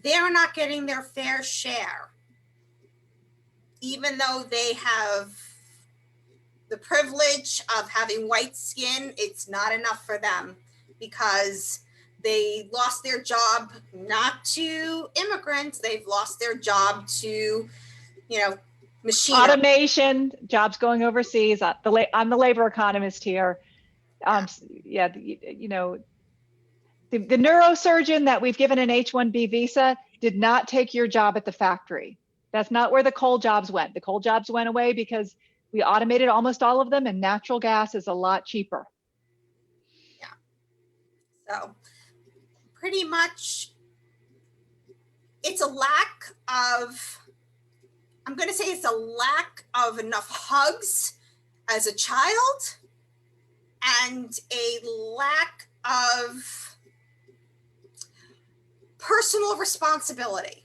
[SPEAKER 4] they're not getting their fair share. Even though they have the privilege of having white skin, it's not enough for them because they lost their job not to immigrants, they've lost their job to, you know, machinery.
[SPEAKER 1] Automation, jobs going overseas. I'm the labor economist here. Yeah, you know, the neurosurgeon that we've given an H-1B visa did not take your job at the factory. That's not where the coal jobs went. The coal jobs went away because we automated almost all of them, and natural gas is a lot cheaper.
[SPEAKER 4] So pretty much it's a lack of, I'm going to say it's a lack of enough hugs as a child and a lack of personal responsibility,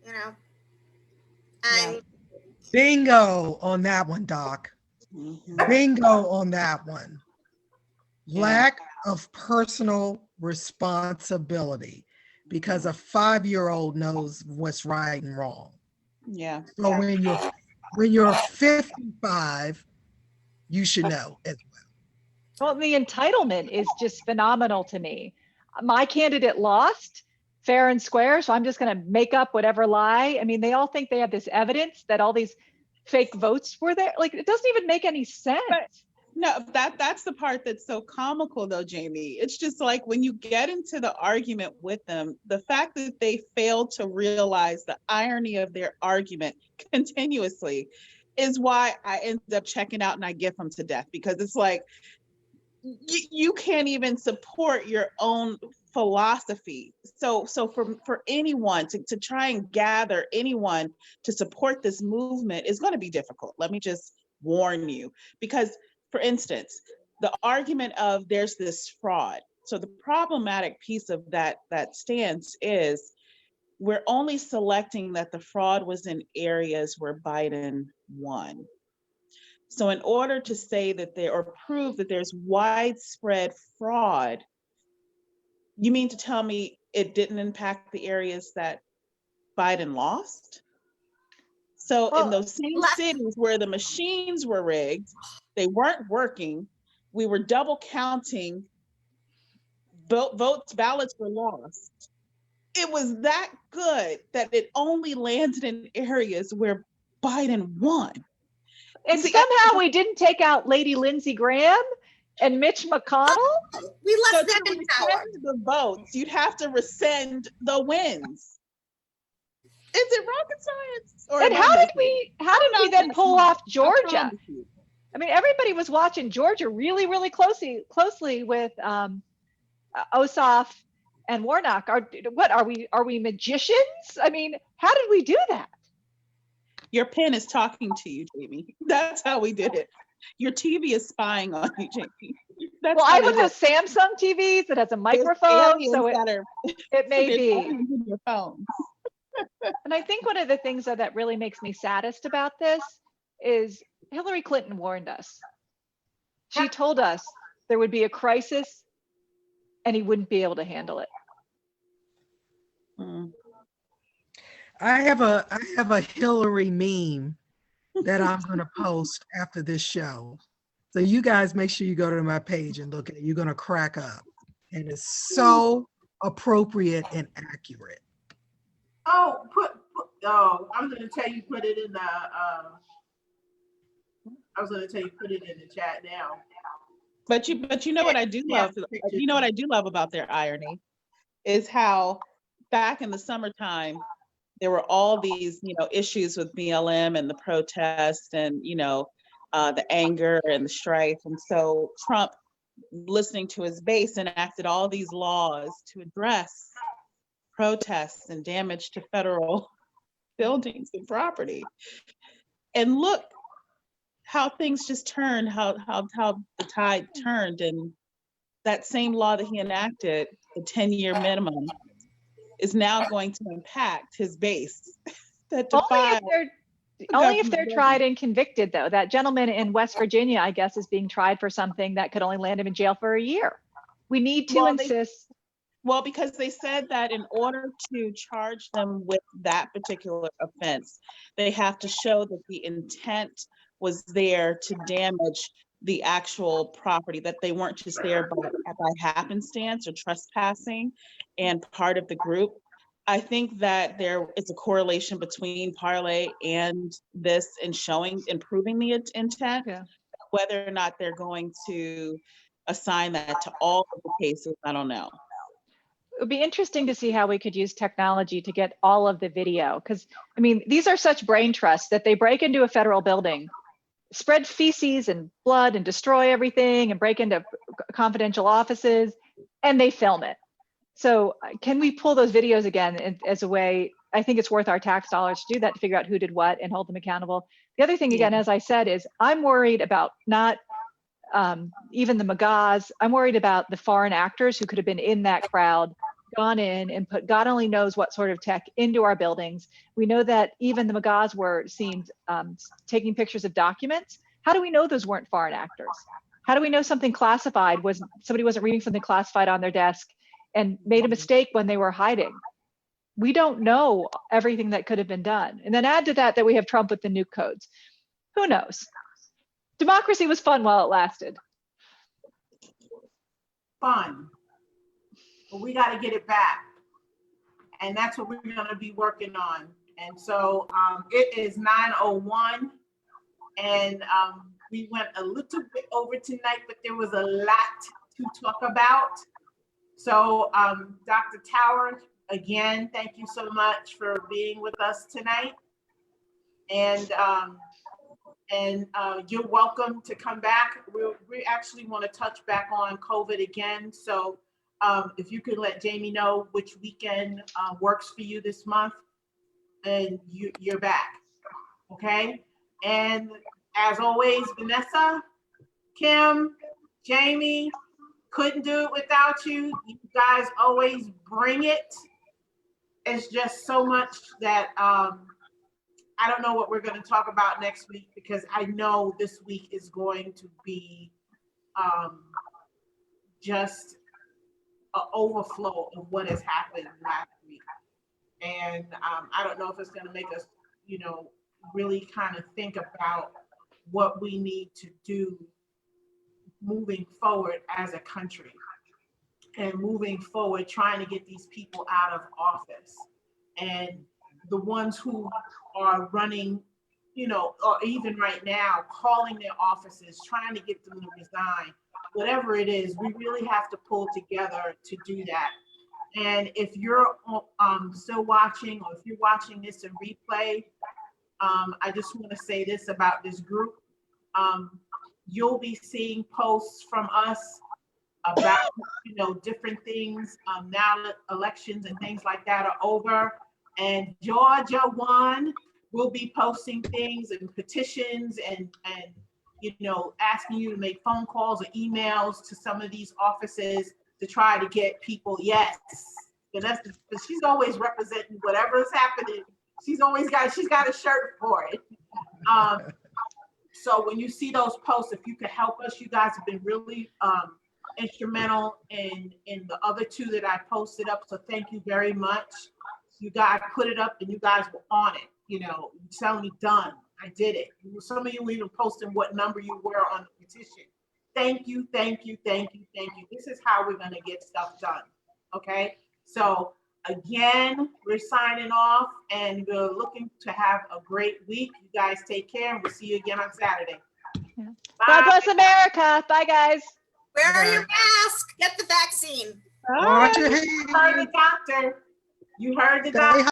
[SPEAKER 4] you know? And
[SPEAKER 3] Bingo on that one, Doc. Bingo on that one. Lack of personal responsibility, because a 5-year-old knows what's right and wrong.
[SPEAKER 5] Yeah.
[SPEAKER 3] So when you're 55, you should know as well.
[SPEAKER 1] Well, the entitlement is just phenomenal to me. My candidate lost fair and square, so I'm just going to make up whatever lie. I mean, they all think they have this evidence that all these fake votes were there. Like, it doesn't even make any sense.
[SPEAKER 5] But no, that's the part that's so comical though, Jamie. It's just like when you get into the argument with them, the fact that they fail to realize the irony of their argument continuously is why I end up checking out and I give them to death, because it's like, you can't even support your own philosophy. So for anyone to try and gather anyone to support this movement is going to be difficult. Let me just warn you, because for instance, the argument of there's this fraud. So the problematic piece of that stance is we're only selecting that the fraud was in areas where Biden won. So in order to say that or prove that there's widespread fraud, you mean to tell me it didn't impact the areas that Biden lost? So in those same cities where the machines were rigged, they weren't working, we were double counting, ballots were lost. It was that good that it only landed in areas where Biden won.
[SPEAKER 1] And somehow we didn't take out Lady Lindsey Graham and Mitch McConnell.
[SPEAKER 4] We left
[SPEAKER 5] So
[SPEAKER 4] them
[SPEAKER 5] to
[SPEAKER 4] in power.
[SPEAKER 5] rescind the votes, you'd have to rescind the wins. Is it rocket science? Or
[SPEAKER 1] And how did we then pull off Georgia? I mean, everybody was watching Georgia really, really closely with Ossoff and Warnock. Are we magicians? I mean, how did we do that?
[SPEAKER 5] Your pen is talking to you, Jamie. That's how we did it. Your TV is spying on you, Jamie. That's
[SPEAKER 1] well, I have those Samsung TVs that has a microphone, so it may be.
[SPEAKER 5] In your phone.
[SPEAKER 1] And I think one of the things that really makes me saddest about this is Hillary Clinton warned us. She told us there would be a crisis and he wouldn't be able to handle it.
[SPEAKER 3] I have a Hillary meme that I'm going to post after this show. So you guys make sure you go to my page and look at it. You're going to crack up. And it's so appropriate and accurate.
[SPEAKER 2] Oh, I was going to tell you put it in the chat now.
[SPEAKER 5] But you know what I do love? You know what I do love about their irony is how back in the summertime there were all these, issues with BLM and the protests and, the anger and the strife. And so Trump, listening to his base, enacted all these laws to address protests and damage to federal buildings and property. And look how things just turned, how the tide turned. And that same law that he enacted, the 10-year minimum, is now going to impact his base.
[SPEAKER 1] Only if they're tried and convicted, though. That gentleman in West Virginia, I guess, is being tried for something that could only land him in jail for a year. We need to insist.
[SPEAKER 5] Because they said that in order to charge them with that particular offense, they have to show that the intent was there to damage the actual property, that they weren't just there by happenstance or trespassing and part of the group. I think that there is a correlation between Parlay and this in proving the intent, whether or not they're going to assign that to all of the cases? I don't know.
[SPEAKER 1] It would be interesting to see how we could use technology to get all of the video. Because, I mean, these are such brain trusts that they break into a federal building, spread feces and blood and destroy everything and break into confidential offices, and they film it. So can we pull those videos again as a way? I think it's worth our tax dollars to do that, to figure out who did what and hold them accountable. The other thing, again, as I said, is I'm worried about not even the MAGAs. I'm worried about the foreign actors who could have been in that crowd, gone in and put God only knows what sort of tech into our buildings. We know that even the MAGAs were seen taking pictures of documents. How do we know those weren't foreign actors? How do we know something classified somebody wasn't reading something classified on their desk and made a mistake when they were hiding? We don't know everything that could have been done. And then add to that we have Trump with the nuke codes. Who knows? Democracy was fun while it lasted.
[SPEAKER 2] Fun. But we got to get it back. And that's what we're going to be working on. And so it is 9:01. And we went a little bit over tonight, but there was a lot to talk about. So Dr. Tower, again, thank you so much for being with us tonight. And you're welcome to come back. We actually want to touch back on COVID again. So if you could let Jamie know which weekend works for you this month, and you're back, okay? And as always, Vanessa, Kim, Jamie, couldn't do it without you. You guys always bring it. It's just so much that I don't know what we're going to talk about next week, because I know this week is going to be just an overflow of what has happened last week. And I don't know if it's going to make us, really kind of think about what we need to do moving forward as a country, and moving forward trying to get these people out of office, and the ones who are running, or even right now calling their offices, trying to get them to resign. Whatever it is, we really have to pull together to do that. And if you're still watching, or if you're watching this in replay, I just want to say this about this group. You'll be seeing posts from us about, different things now that elections and things like that are over. And Georgia won. We'll be posting things and petitions and asking you to make phone calls or emails to some of these offices to try to get people. Yes, but she's always representing whatever is happening. She's got a shirt for it. So when you see those posts, if you could help us, you guys have been really instrumental in the other two that I posted up. So thank you very much. You guys put it up and you guys were on it. Telling me done. I did it. Some of you were even posting what number you were on the petition. Thank you, thank you, thank you, thank you. This is how we're going to get stuff done. Okay. So again, we're signing off, and we're looking to have a great week. You guys take care, and we'll see you again on Saturday.
[SPEAKER 1] Yeah. God bless America. Bye, guys.
[SPEAKER 4] Wear your mask. Get the vaccine.
[SPEAKER 3] Wash your
[SPEAKER 2] You heard the doctor. You heard the
[SPEAKER 3] Stay
[SPEAKER 2] doctor.